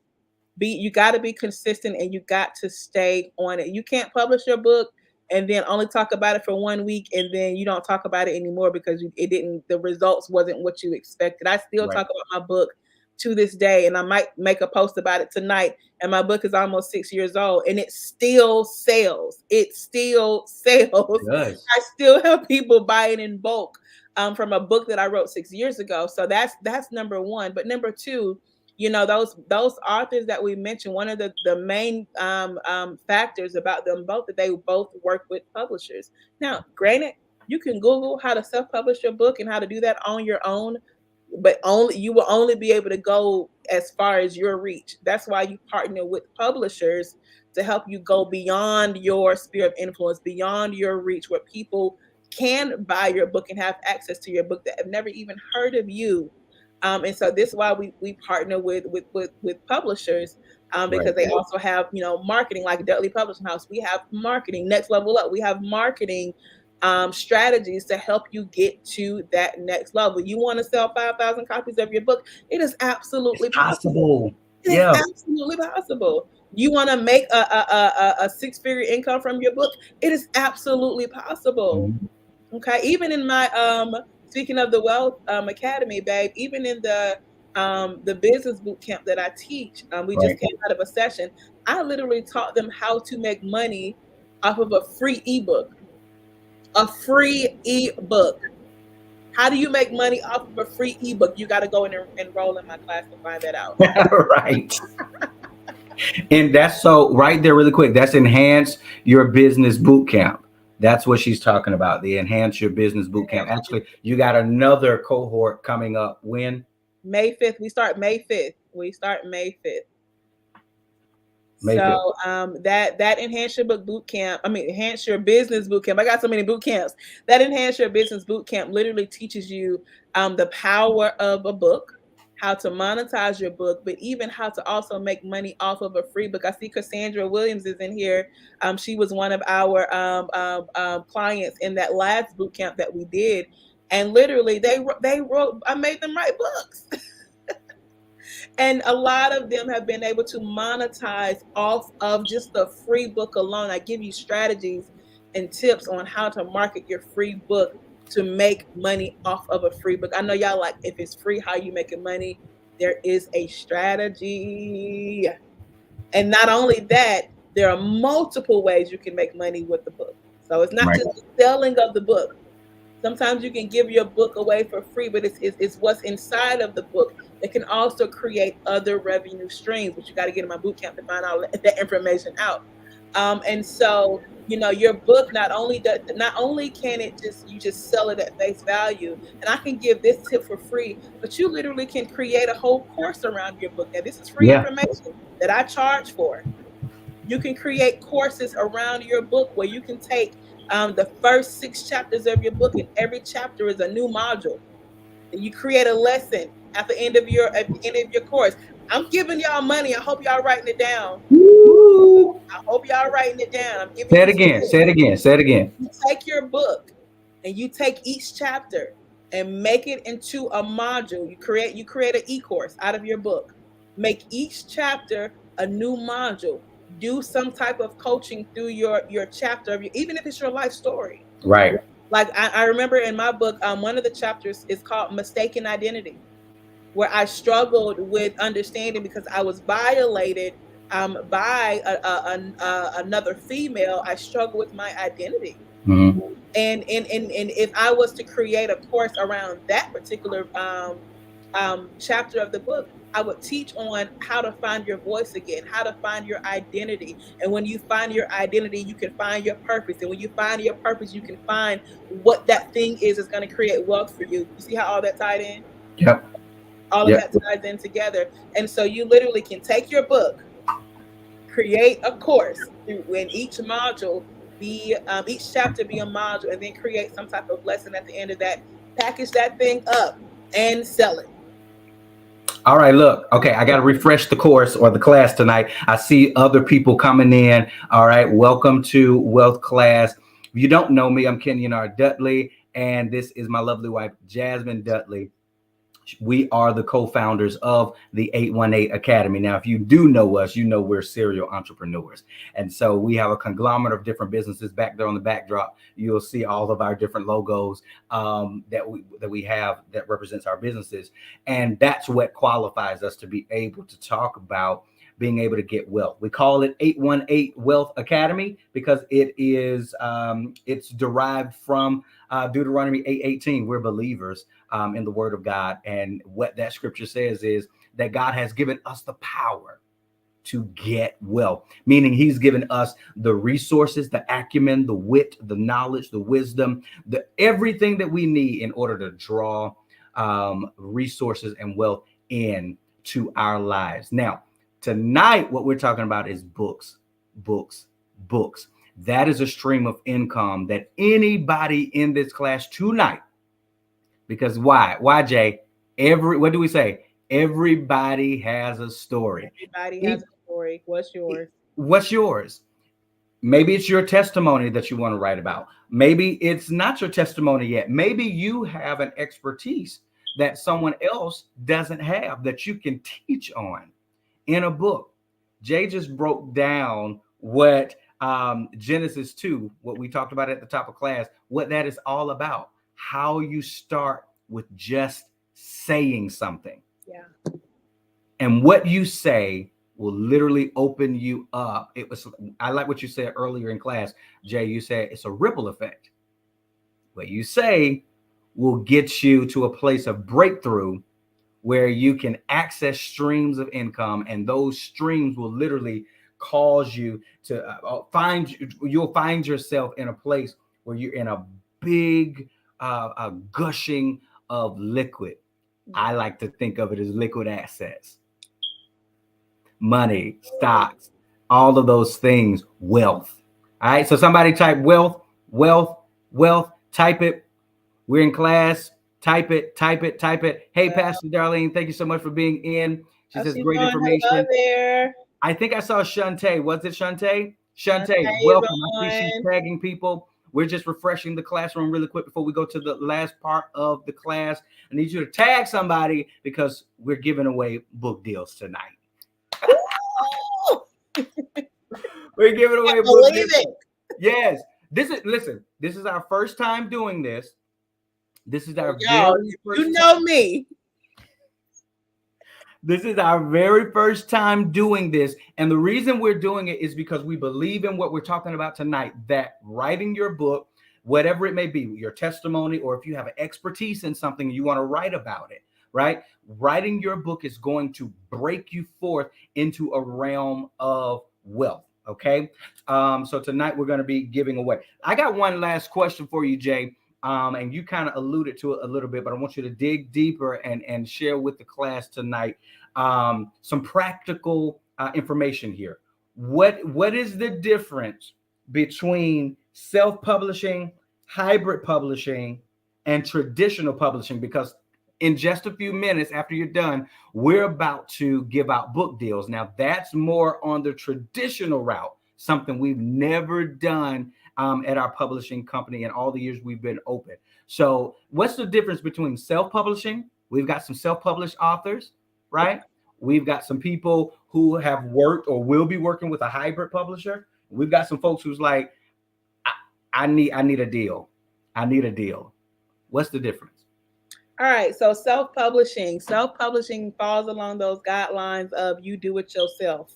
You got to be consistent, and you got to stay on it. You can't publish your book and then only talk about it for 1 week, and then you don't talk about it anymore because it didn't, the results wasn't what you expected. I still Right. talk about my book to this day, and I might make a post about it tonight. And my book is almost 6 years old, and it still sells. It still sells. Yes. I still have people buying in bulk from a book that I wrote 6 years ago. So that's number one. But number two, those authors that we mentioned, one of the main factors about them both, that they both work with publishers. Now, granted, you can Google how to self-publish your book and how to do that on your own, but only you will only be able to go as far as your reach. That's why you partner with publishers to help you go beyond your sphere of influence, beyond your reach, where people can buy your book and have access to your book that have never even heard of you. And so this is why we partner with publishers, Right. because they also have marketing, like Dudley Publishing House. We have marketing. Next Level Up, we have marketing strategies to help you get to that next level. You want to sell 5,000 copies of your book? It is It's absolutely possible. possible. It is Yeah. absolutely possible. You want to make a six-figure income from your book? It is absolutely possible. Mhm. Okay, even in my speaking of the Wealth Academy, babe, even in the business boot camp that I teach, we just Right. came out of a session. I literally taught them how to make money off of a free ebook. A free ebook. How do you make money off of a free ebook? You got to go and enroll in my class to find that out. Right. And that's so right there, really quick. That's Enhance Your Business Boot Camp. That's what she's talking about. The Enhance Your Business Boot Camp. Actually, you got another cohort coming up. When? May 5th. We start May 5th. We start May 5th. May 5th. So that Enhance Your Book Boot Camp, Enhance Your Business Boot Camp. I got so many boot camps. That Enhance Your Business Boot Camp literally teaches you the power of a book, how to monetize your book, but even how to also make money off of a free book. I see Cassandra Williams is in here. She was one of our clients in that last boot camp that we did, and literally they wrote. I made them write books. And a lot of them have been able to monetize off of just the free book alone. I give you strategies and tips on how to market your free book to make money off of a free book. I know y'all like, if it's free, how you making money? There is a strategy. And not only that, there are multiple ways you can make money with the book. So it's not Right. just the selling of the book. Sometimes you can give your book away for free, but it's what's inside of the book that can also create other revenue streams. But you got to get in my boot camp to find all that information out. And so, your book not only can you just sell it at face value, and I can give this tip for free, but you literally can create a whole course around your book. Now, this is free Yeah. information that I charge for. You can create courses around your book where you can take the first 6 chapters of your book, and every chapter is a new module. And you create a lesson at the end of your course. I'm giving y'all money. I hope y'all writing it down. Woo. I hope y'all writing it down. I'm giving Say you it again. tips. Say it again. Say it again. You take your book and you take each chapter and make it into a module. You create an e-course out of your book. Make each chapter a new module. Do some type of coaching through your chapter of even if it's your life story. Right. Like I remember in my book, one of the chapters is called Mistaken Identity, where I struggled with understanding because I was violated by another female. I struggled with my identity. Mm-hmm. And if I was to create a course around that particular chapter of the book, I would teach on how to find your voice again, how to find your identity. And when you find your identity, you can find your purpose. And when you find your purpose, you can find what that thing is that's going to create wealth for you. You see how all that tied in? Yep. All of that ties in together. And so you literally can take your book, create a course, in each module be each chapter be a module, and then create some type of lesson at the end of that. Package that thing up and sell it. All right, look, okay, I got to refresh the course or the class tonight. I see other people coming in. All right, welcome to Wealth Class. If you don't know me, I'm Kenyon Dudley, and this is my lovely wife, Jasmine Dudley. We are the co-founders of the 818 Academy. Now, if you do know us, you know we're serial entrepreneurs. And so we have a conglomerate of different businesses. Back there on the backdrop, you'll see all of our different logos that we have that represents our businesses. And that's what qualifies us to be able to talk about being able to get wealth. We call it 818 Wealth Academy because it's derived from Deuteronomy 8:18. We're believers in the Word of God, and what that scripture says is that God has given us the power to get wealth, meaning He's given us the resources, the acumen, the wit, the knowledge, the wisdom, the everything that we need in order to draw resources and wealth into our lives. Now, tonight, what we're talking about is books, books, books. That is a stream of income that anybody in this class tonight, because why? Why, Jay? What do we say? Everybody has a story. Everybody has a story. What's yours? What's yours? Maybe it's your testimony that you want to write about. Maybe it's not your testimony yet. Maybe you have an expertise that someone else doesn't have that you can teach on in a book. Jay just broke down what Genesis 2, what we talked about at the top of class, what that is all about. How you start with just saying something. Yeah. And what you say will literally open you up. I like what you said earlier in class, Jay. You said it's a ripple effect. What you say will get you to a place of breakthrough where you can access streams of income, and those streams will literally cause you to you'll find yourself in a place where you're in a big gushing of liquid. I like to think of it as liquid assets, money, stocks, all of those things, wealth. All right, so somebody type wealth, wealth, wealth, type it. We're in class. Type it, type it, type it. Hey, Pastor Darlene, thank you so much for being in. She says great information. Hello there. I think I saw Shantae. Was it Shantae? Shantae, welcome. I see she's tagging people. We're just refreshing the classroom really quick before we go to the last part of the class. I need you to tag somebody because we're giving away book deals tonight. We're giving away book deals. Yes. This is our first time doing this. This is our very first you know me. This is our very first time doing this. And the reason we're doing it is because we believe in what we're talking about tonight, that writing your book, whatever it may be, your testimony, or if you have an expertise in something and you want to write about it, right? Writing your book is going to break you forth into a realm of wealth. Okay. So tonight we're going to be giving away. I got one last question for you, Jay. And you kind of alluded to it a little bit, but I want you to dig deeper and share with the class tonight some practical information here. What is the difference between self-publishing, hybrid publishing, and traditional publishing? Because in just a few minutes after you're done, we're about to give out book deals. Now, that's more on the traditional route, something we've never done at our publishing company in all the years we've been open. So what's the difference between self-publishing? We've got some self-published authors, right? We've got some people who have worked or will be working with a hybrid publisher. We've got some folks who's like, I need a deal. I need a deal. What's the difference? All right. So self-publishing falls along those guidelines of you do it yourself.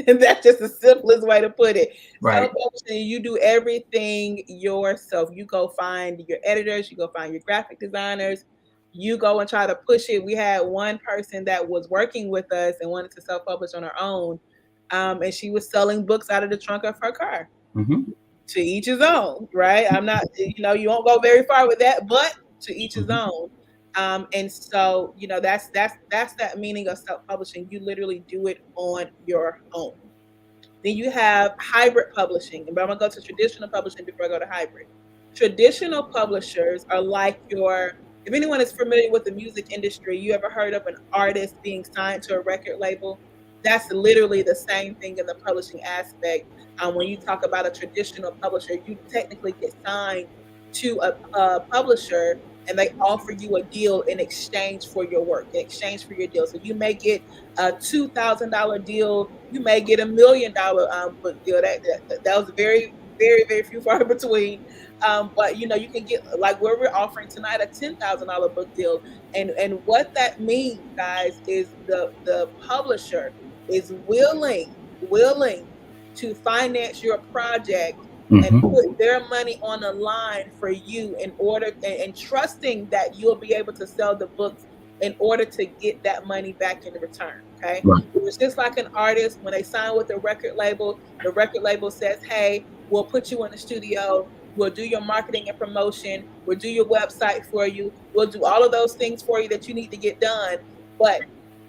And that's just the simplest way to put it. Right. Self-publishing, you do everything yourself. You go find your editors, you go find your graphic designers, you go and try to push it. We had one person that was working with us and wanted to self-publish on her own. And she was selling books out of the trunk of her car. Mm-hmm. To each his own, right? I'm not, you won't go very far with that, but to each his own. And so, that's that meaning of self-publishing. You literally do it on your own. Then you have hybrid publishing. But I'm gonna go to traditional publishing before I go to hybrid. Traditional publishers are like if anyone is familiar with the music industry, you ever heard of an artist being signed to a record label? That's literally the same thing in the publishing aspect. When you talk about a traditional publisher, you technically get signed to a publisher, and they offer you a deal in exchange for your work, in exchange for your deal. So you may get a $2,000 deal, you may get $1 million book deal. That was very, very, very few far between. But you know, you can get like where we're offering tonight a $10,000 book deal, and what that means, guys, is the publisher is willing to finance your project and Mm-hmm. put their money on the line for you in order, and trusting that you'll be able to sell the books in order to get that money back in return. Okay. Right. It's just like an artist when they sign with the record label says, hey, we'll put you in the studio, we'll do your marketing and promotion, we'll do your website for you, we'll do all of those things for you that you need to get done. But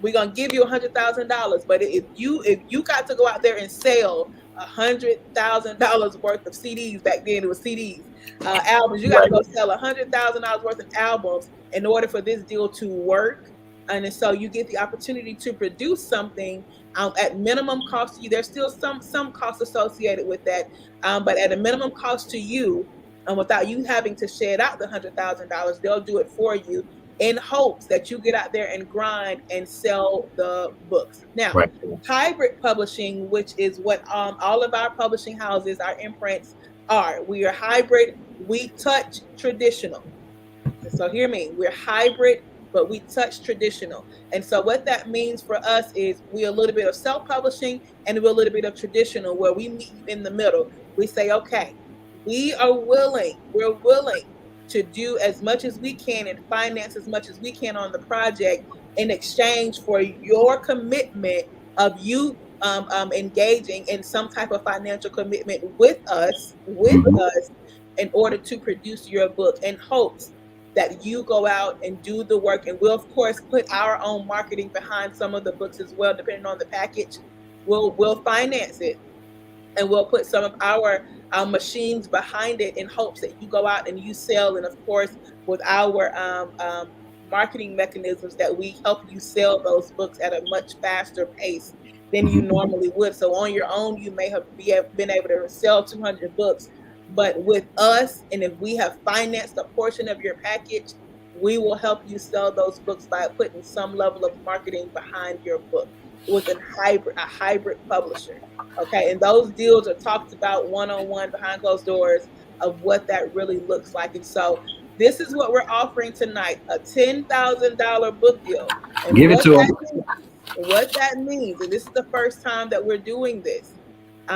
we're gonna give you $100,000. But if you got to go out there and sell $100,000 worth of CDs, back then it was CDs, albums. You got to Right. go sell $100,000 worth of albums in order for this deal to work. And so you get the opportunity to produce something at minimum cost to you. There's still some costs associated with that, but at a minimum cost to you, and without you having to shed out the $100,000, they'll do it for you in hopes that you get out there and grind and sell the books. Now, Right. hybrid publishing, which is what all of our publishing houses, our imprints are. We are hybrid. We touch traditional. So hear me, we're hybrid, but we touch traditional. And so what that means for us is we're a little bit of self-publishing and we're a little bit of traditional, where we meet you in the middle. We say, okay, we're willing to do as much as we can and finance as much as we can on the project in exchange for your commitment of you engaging in some type of financial commitment Mm-hmm. with us in order to produce your book, in hopes that you go out and do the work. And we'll of course put our own marketing behind some of the books as well, depending on the package. We'll finance it, and we'll put some of our machines behind it in hopes that you go out and you sell. And of course, with our marketing mechanisms, that we help you sell those books at a much faster pace than you Mm-hmm. normally would. So on your own, you may have been able to sell 200 books, but with us, and if we have financed a portion of your package, we will help you sell those books by putting some level of marketing behind your book with a hybrid publisher. Okay, and those deals are talked about one on one behind closed doors of what that really looks like. And so this is what we're offering tonight: a $10,000 book deal. And Give it to them. what that means, and this is the first time that we're doing this,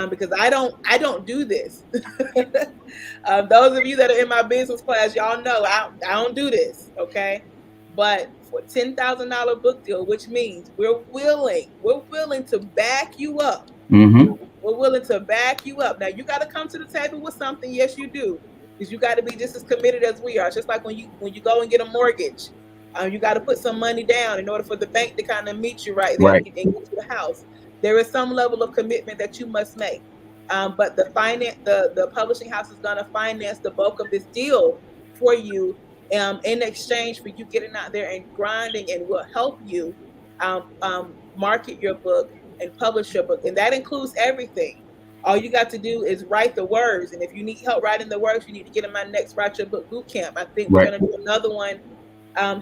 because I don't do this. Those of you that are in my business class, y'all know I don't do this. Okay, but for $10,000 book deal, which means we're willing to back you up. Mm-hmm. We're willing to back you up. Now you got to come to the table with something. Yes, you do, because you got to be just as committed as we are. It's just like when you go and get a mortgage, you got to put some money down in order for the bank to kind of meet you right there and Right. get you the house. There is some level of commitment that you must make. But the publishing house is going to finance the bulk of this deal for you, in exchange for you getting out there and grinding, and will help you market your book and publish your book. And that includes everything. All you got to do is write the words. And if you need help writing the words, you need to get in my next Write Your Book boot camp. I think we're Right. going to do another one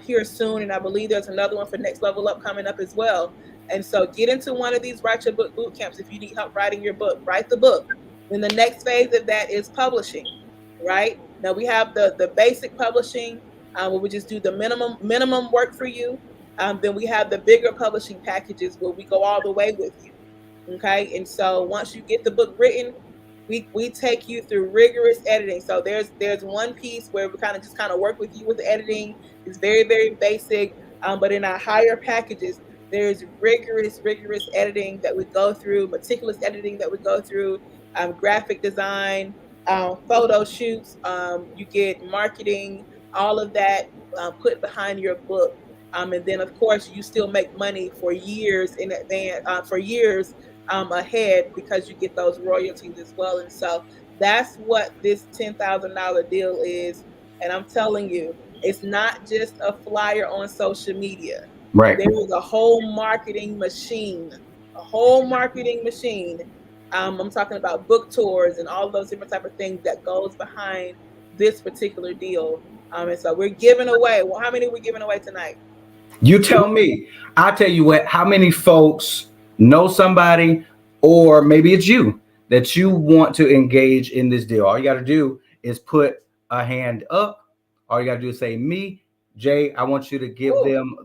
here soon. And I believe there's another one for Next Level Up coming up as well. And so get into one of these Write Your Book boot camps if you need help writing your book. Write the book. Then the next phase of that is publishing, right? Now we have the basic publishing, where we just do the minimum work for you. Then we have the bigger publishing packages where we go all the way with you. Okay, and so once you get the book written, we take you through rigorous editing. So there's one piece where we kind of work with you with the editing. It's very basic, but in our higher packages, there's rigorous editing that we go through, meticulous editing that we go through, graphic design, photo shoots. You get marketing, all of that put behind your book. And then of course you still make money for years in advance, for years ahead, because you get those royalties as well. And so that's what this $10,000 deal is. And I'm telling you, it's not just a flyer on social media. Right. There is a whole marketing machine, a whole marketing machine. I'm talking about book tours and all those different type of things that goes behind this particular deal. And so we're giving away. Well, how many are we giving away tonight? You tell me. I tell you what. How many folks know somebody, or maybe it's you that you want to engage in this deal? All you got to do is put a hand up. All you got to do is say me, Jay. I want you to give Woo. them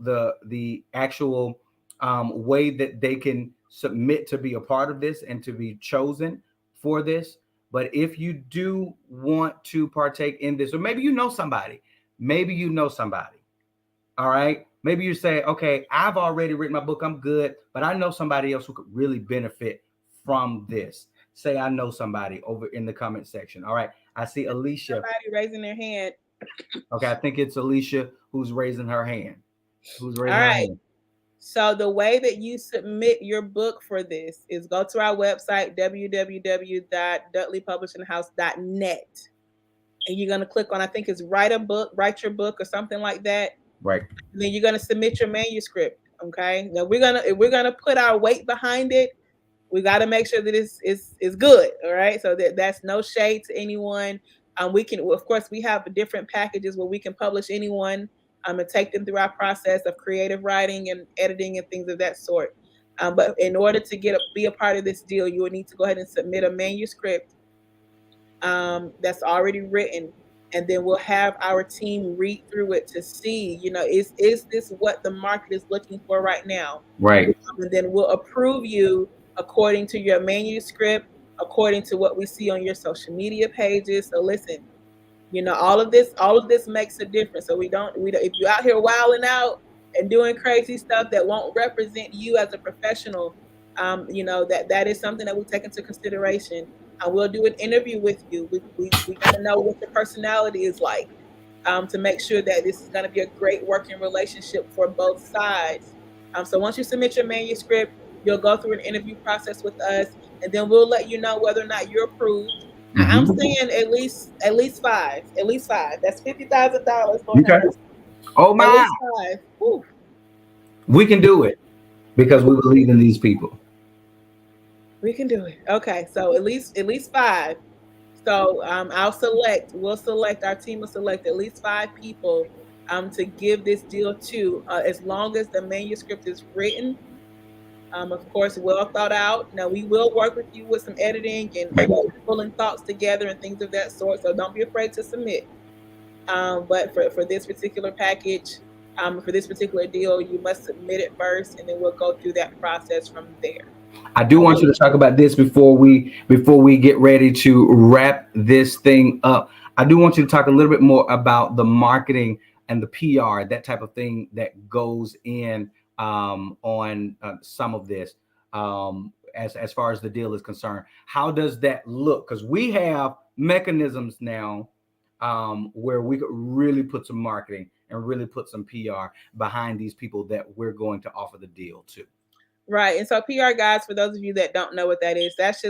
the actual way that they can submit to be a part of this and to be chosen for this. But if you do want to partake in this, or maybe you know somebody, all right. Maybe you say, okay, I've already written my book. I'm good. But I know somebody else who could really benefit from this. Say, I know somebody over in the comment section. All right. I see Alicia. Somebody raising their hand. Okay. I think it's Alicia who's raising her hand. Who's All raising her right. hand? So the way that you submit your book for this is go to our website, www.dudleypublishinghouse.net. And you're going to click on, I think it's write your book or something like that. Right. And then you're going to submit your manuscript. Okay. Now we're gonna put our weight behind it. We got to make sure that it's good. All right. So that's no shade to anyone. We can, of course, we have different packages where we can publish anyone and take them through our process of creative writing and editing and things of that sort. But in order to be a part of this deal, you will need to go ahead and submit a manuscript that's already written, and then we'll have our team read through it to see, is this what the market is looking for right now? Right. And then we'll approve you according to your manuscript, according to what we see on your social media pages. So listen, all of this makes a difference. So we don't, if you're out here wilding out and doing crazy stuff that won't represent you as a professional, that is something that we take into consideration. We'll do an interview with you. We got to know what your personality is like, to make sure that this is going to be a great working relationship for both sides. So once you submit your manuscript, you'll go through an interview process with us, and then we'll let you know whether or not you're approved. I'm Mm-hmm. saying at least five, at least five. That's $50,000. Lord have Okay. mercy. Oh At my. least five. Whew, We can do it because we believe in these people. we can do it. Okay, so at least five. So we'll select, our team will select at least five people to give this deal to, as long as the manuscript is written, of course, well thought out. Now, we will work with you with some editing and pulling thoughts together and things of that sort. So don't be afraid to submit. But for this particular package, for this particular deal, you must submit it first, and then we'll go through that process from there. I do want you to talk about this before we get ready to wrap this thing up. I do want you to talk a little bit more about the marketing and the PR, that type of thing that goes in on some of this, as far as the deal is concerned. How does that look? Because we have mechanisms now where we could really put some marketing and really put some PR behind these people that we're going to offer the deal to. Right. And so PR guys, for those of you that don't know what that is, that's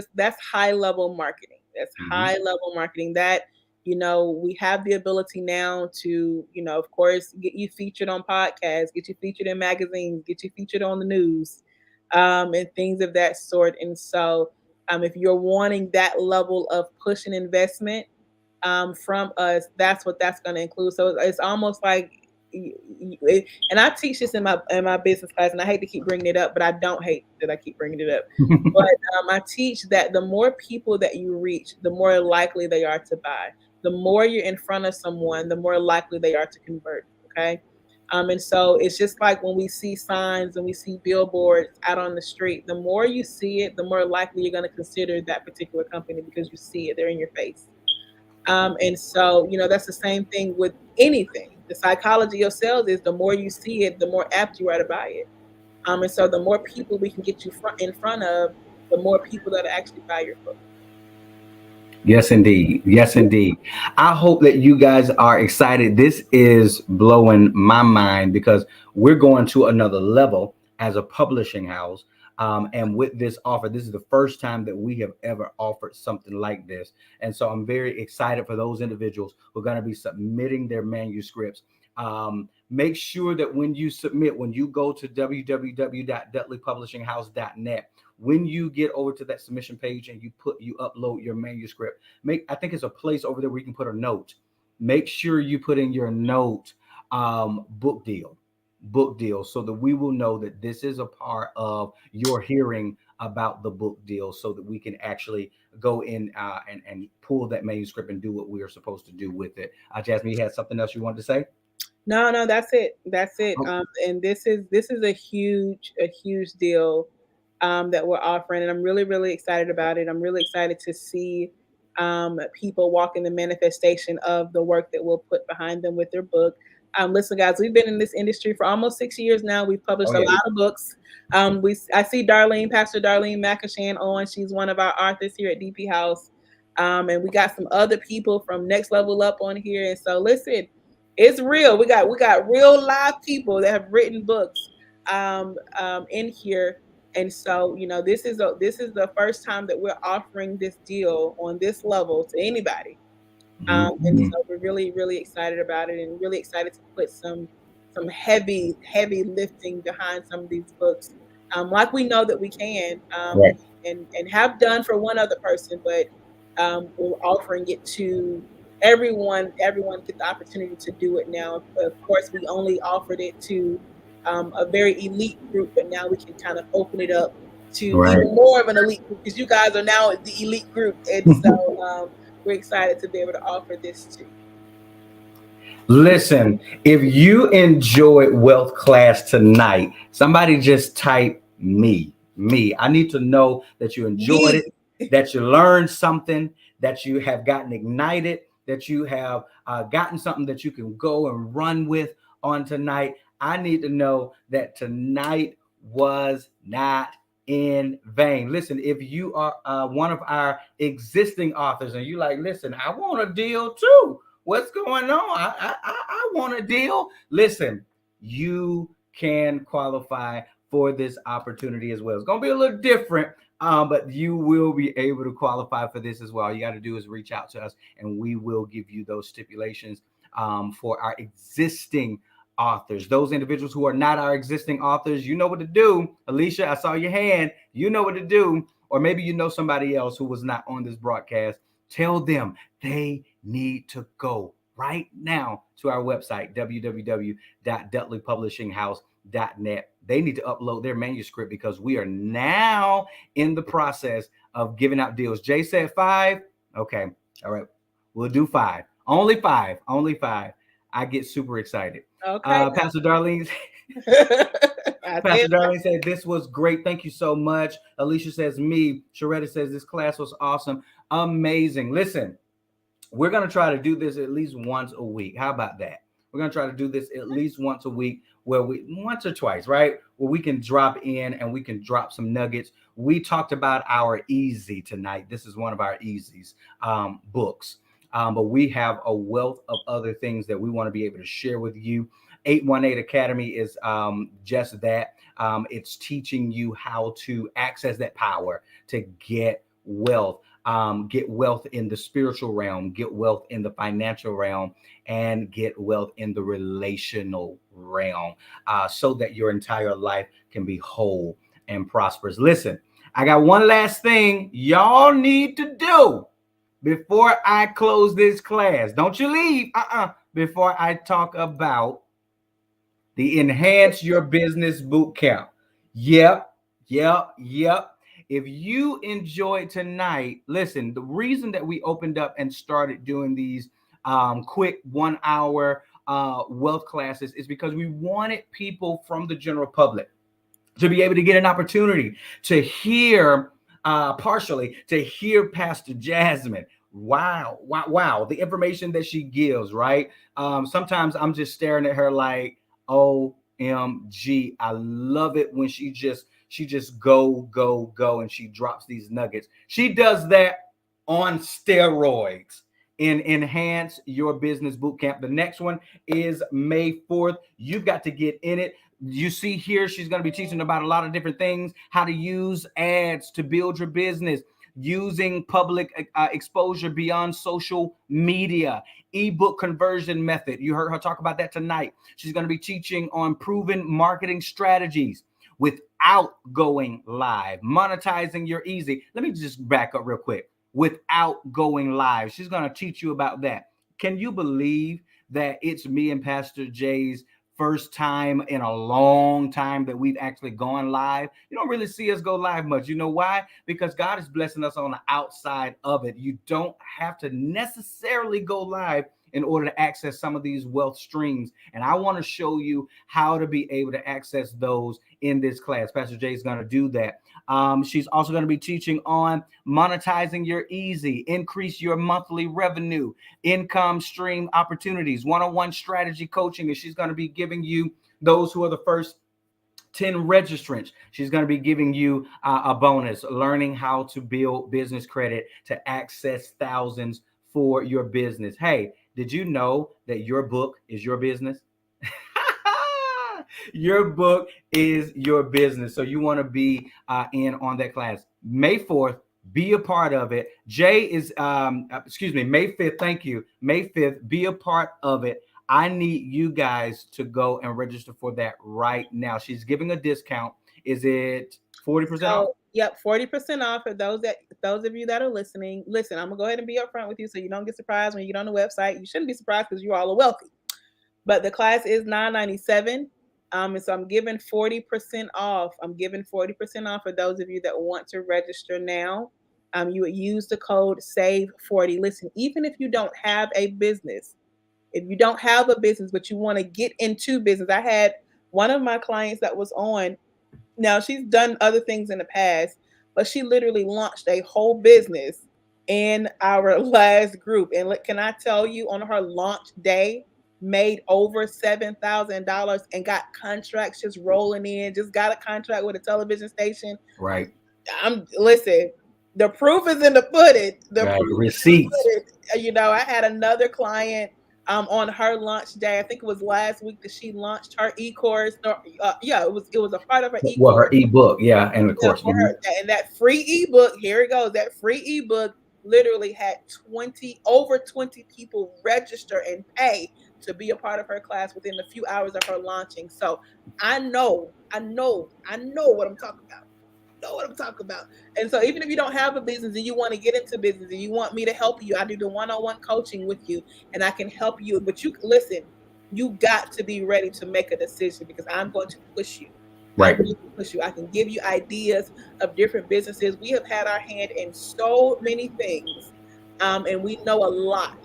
high level marketing. That's Mhm. high level marketing that, we have the ability now to, of course, get you featured on podcasts, get you featured in magazines, get you featured on the news, and things of that sort. And so, if you're wanting that level of push and investment, from us, that's what that's going to include. So it's almost like, and I teach this in my business class, and I hate to keep bringing it up, but I don't hate that I keep bringing it up. But I teach that the more people that you reach, the more likely they are to buy. The more you're in front of someone, the more likely they are to convert. Okay. And so it's just like when we see signs and we see billboards out on the street, the more you see it, the more likely you're going to consider that particular company because you see it, they're in your face. And so, that's the same thing with anything. The psychology of sales is the more you see it, the more apt you are to buy it. And so the more people we can get you in front of, the more people that actually buy your book. Yes, indeed. Yes, indeed. I hope that you guys are excited. This is blowing my mind because we're going to another level as a publishing house. And with this offer, this is the first time that we have ever offered something like this. And so I'm very excited for those individuals who are going to be submitting their manuscripts. Make sure that when you submit, when you go to www.dudleypublishinghouse.net, when you get over to that submission page and you upload your manuscript, I think it's a place over there where you can put a note make sure you put in your note, book deal, book deal, so that we will know that this is a part of your hearing about the book deal, so that we can actually go in, and pull that manuscript and do what we are supposed to do with it. Jasmine, you had something else you wanted to say? No, no, that's it. That's it. Oh, And this is a huge deal that we're offering, and I'm really really excited about it. I'm really excited to see people walk in the manifestation of the work that we'll put behind them with their book. Listen, guys, we've been in this industry for almost 6 years now. We've published oh a yeah. lot of books. I see Pastor Darlene McElshan on. She's one of our authors here at DP House. And we got some other people from Next Level Up on here. And so, listen, it's real. We got real live people that have written books in here, and so this is the first time that we're offering this deal on this level to anybody. And Mhm. so we're really, really excited about it, and really excited to put some heavy, heavy lifting behind some of these books, like we know that we can, Right. and have done for one other person, but we're offering it to everyone. Everyone gets the opportunity to do it now. Of course, we only offered it to a very elite group, but now we can kind of open it up to Right. even more of an elite group, because you guys are now the elite group, and so we're excited to be able to offer this to you. Listen, if you enjoyed wealth class tonight, somebody just type me. Me. I need to know that you enjoyed Me. it, that you learned something, that you have gotten ignited, that you have gotten something that you can go and run with on tonight. I need to know that tonight was not in vain. Listen, if you are one of our existing authors and you like, listen, I want a deal too. What's going on? I want a deal. Listen, you can qualify for this opportunity as well. It's going to be a little different, but you will be able to qualify for this as well. All you got to do is reach out to us, and we will give you those stipulations for our existing authors. Those individuals who are not our existing authors, you know what to do. Alicia, I saw your hand. You know what to do. Or maybe you know somebody else who was not on this broadcast. Tell them they need to go right now to our website, www.dudleypublishinghouse.net. They need to upload their manuscript, because we are now in the process of giving out deals. Jay said 5. Okay. All right. We'll do 5. Only 5. Only 5. I get super excited. Okay. Pastor Darlene, I said Pastor Darlene said this was great. Thank you so much. Alicia says me. Sharetta says this class was awesome. Amazing. Listen, we're going to try to do this at least once a week. How about that? We're going to try to do this at least once a week, where we, once or twice, right? Where we can drop in and we can drop some nuggets. We talked about our easy tonight. This is one of our easies, books. But we have a wealth of other things that we want to be able to share with you. 818 Academy is just that. It's teaching you how to access that power to get wealth in the spiritual realm, get wealth in the financial realm, and get wealth in the relational realm, so that your entire life can be whole and prosperous. Listen, I got one last thing y'all need to do before I close this class. Don't you leave, before I talk about the Enhance Your Business Boot Camp. Yep, yep. If you enjoyed tonight, listen, the reason that we opened up and started doing these quick 1 hour wealth classes is because we wanted people from the general public to be able to get an opportunity to hear, partially, to hear Pastor Jasmine. Wow. The information that she gives, right? Sometimes I'm just staring at her like, OMG. I love it when she just go, and she drops these nuggets. She does that on steroids in Enhance Your Business Bootcamp. The next one is May 4th. You've got to get in it. You see here, she's going to be teaching about a lot of different things, how to use ads to build your business, using public exposure beyond social media, ebook conversion method. You heard her talk about that tonight. She's going to be teaching on proven marketing strategies without going live, monetizing your easy. Let me just back up real quick. Without going live, she's going to teach you about that. Can you believe that it's me and Pastor Jay's first time in a long time that we've actually gone live? You don't really see us go live much. You know why? Because God is blessing us on the outside of it. You don't have to necessarily go live in order to access some of these wealth streams. And I want to show you how to be able to access those in this class. Pastor Jay is going to do that. She's also going to be teaching on monetizing your easy, increase your monthly revenue, income stream opportunities, one-on-one strategy coaching. And she's going to be giving you those who are the first 10 registrants. She's going to be giving you a bonus, learning how to build business credit to access thousands for your business. Hey, did you know that your book is your business? Your book is your business. So you want to be in on that class. May 4th, be a part of it. Jay is, excuse me, May 5th. Thank you. May 5th, be a part of it. I need you guys to go and register for that right now. She's giving a discount. Is it 40% off? So, yep, 40% off for those of you that are listening. Listen, I'm gonna go ahead and be upfront with you so you don't get surprised when you get on the website. You shouldn't be surprised because you all are wealthy. But the class is $997. And so I'm giving 40% off. I'm giving 40% off for those of you that want to register now. You would use the code SAVE40. Listen, even if you don't have a business, if you don't have a business, but you want to get into business, I had one of my clients that was on. Now she's done other things in the past, but she literally launched a whole business in our last group. And can I tell you, on her launch day, made over $7,000 and got contracts just rolling in. Just got a contract with a television station. Right. I'm listen. The proof is in the pudding. The Right. proof is in the Receipts. pudding. You know, I had another client on her launch day. I think it was last week that she launched her e-course. Yeah, it was a part of her Well, her e-course. ebook. Yeah. And of Yeah, course. for her, and that free ebook. Here it goes. That free ebook literally had 20 people register and pay to be a part of her class within a few hours of her launching. So I know what I'm talking about. Know what I'm talking about. And so even if you don't have a business and you want to get into business and you want me to help you, I do the one-on-one coaching with you and I can help you. But you listen, you got to be ready to make a decision because I'm going to push you. I'm Right. going to push you. I can give you ideas of different businesses. We have had our hand in so many things. And we know a lot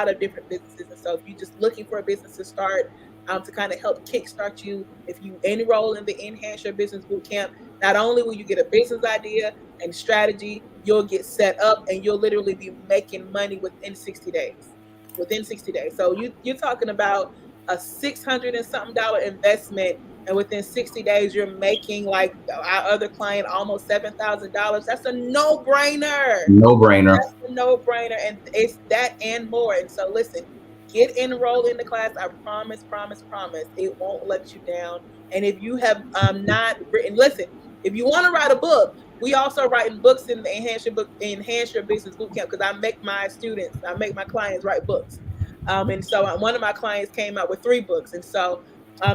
of different businesses. And so if you're just looking for a business to start, to kind of help kickstart you, if you enroll in the Enhance Your Business Bootcamp, not only will you get a business idea and strategy, you'll get set up and you'll literally be making money within 60 days. Within 60 days. So you're talking about a 600 and something dollar investment, and within 60 days you're making like our other client almost $7,000. That's a no-brainer. No brainer. A no-brainer, and it's that and more. And so listen, get enrolled in the class. I promise, promise, promise, it won't let you down. And if you have not written, listen, if you want to write a book, we also writing books in the Enhance Your Business Bootcamp because I make my clients write books. And so one of my clients came out with 3 books. And so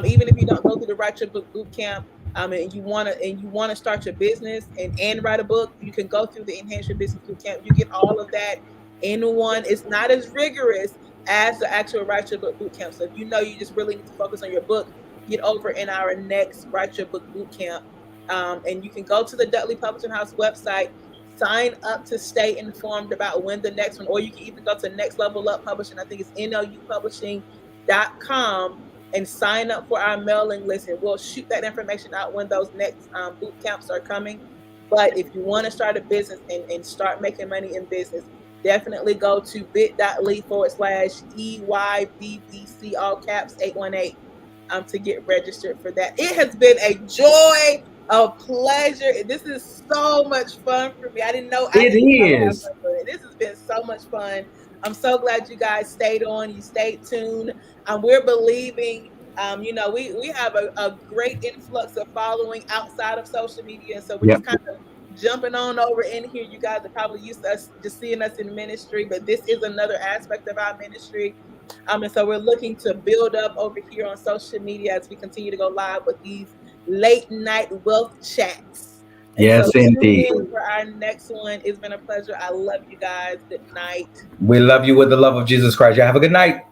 even if you don't go through the Write Your Book Bootcamp, and you want to start your business and write a book, you can go through the Enhance Your Business Bootcamp. You get all of that in one. It's not as rigorous as the actual Write Your Book Bootcamp. So if you know you just really need to focus on your book, get over in our next Write Your Book Bootcamp. And you can go to the Dudley Publishing House website, sign up to stay informed about when the next one, or you can even go to Next Level Up Publishing. I think it's NLUpublishing.com and sign up for our mailing list. And we'll shoot that information out when those next boot camps are coming. But if you want to start a business and start making money in business, definitely go to bit.ly/EYBBC, all caps 818, to get registered for that. It has been a joy, a pleasure. This is so much fun for me. I didn't know It I have is. fun with it. This has been so much fun. I'm so glad you guys stayed on. You stayed tuned. We're believing. We have a great influx of following outside of social media, and so we're just Yep. kind of jumping on over in here. You guys are probably used to us just seeing us in ministry, but this is another aspect of our ministry. And so we're looking to build up over here on social media as we continue to go live with these late night wealth chats. And so Yes, tune indeed. in for our next one. It's been a pleasure. I love you guys. Good night. We love you with the love of Jesus Christ. Y'all have a good night.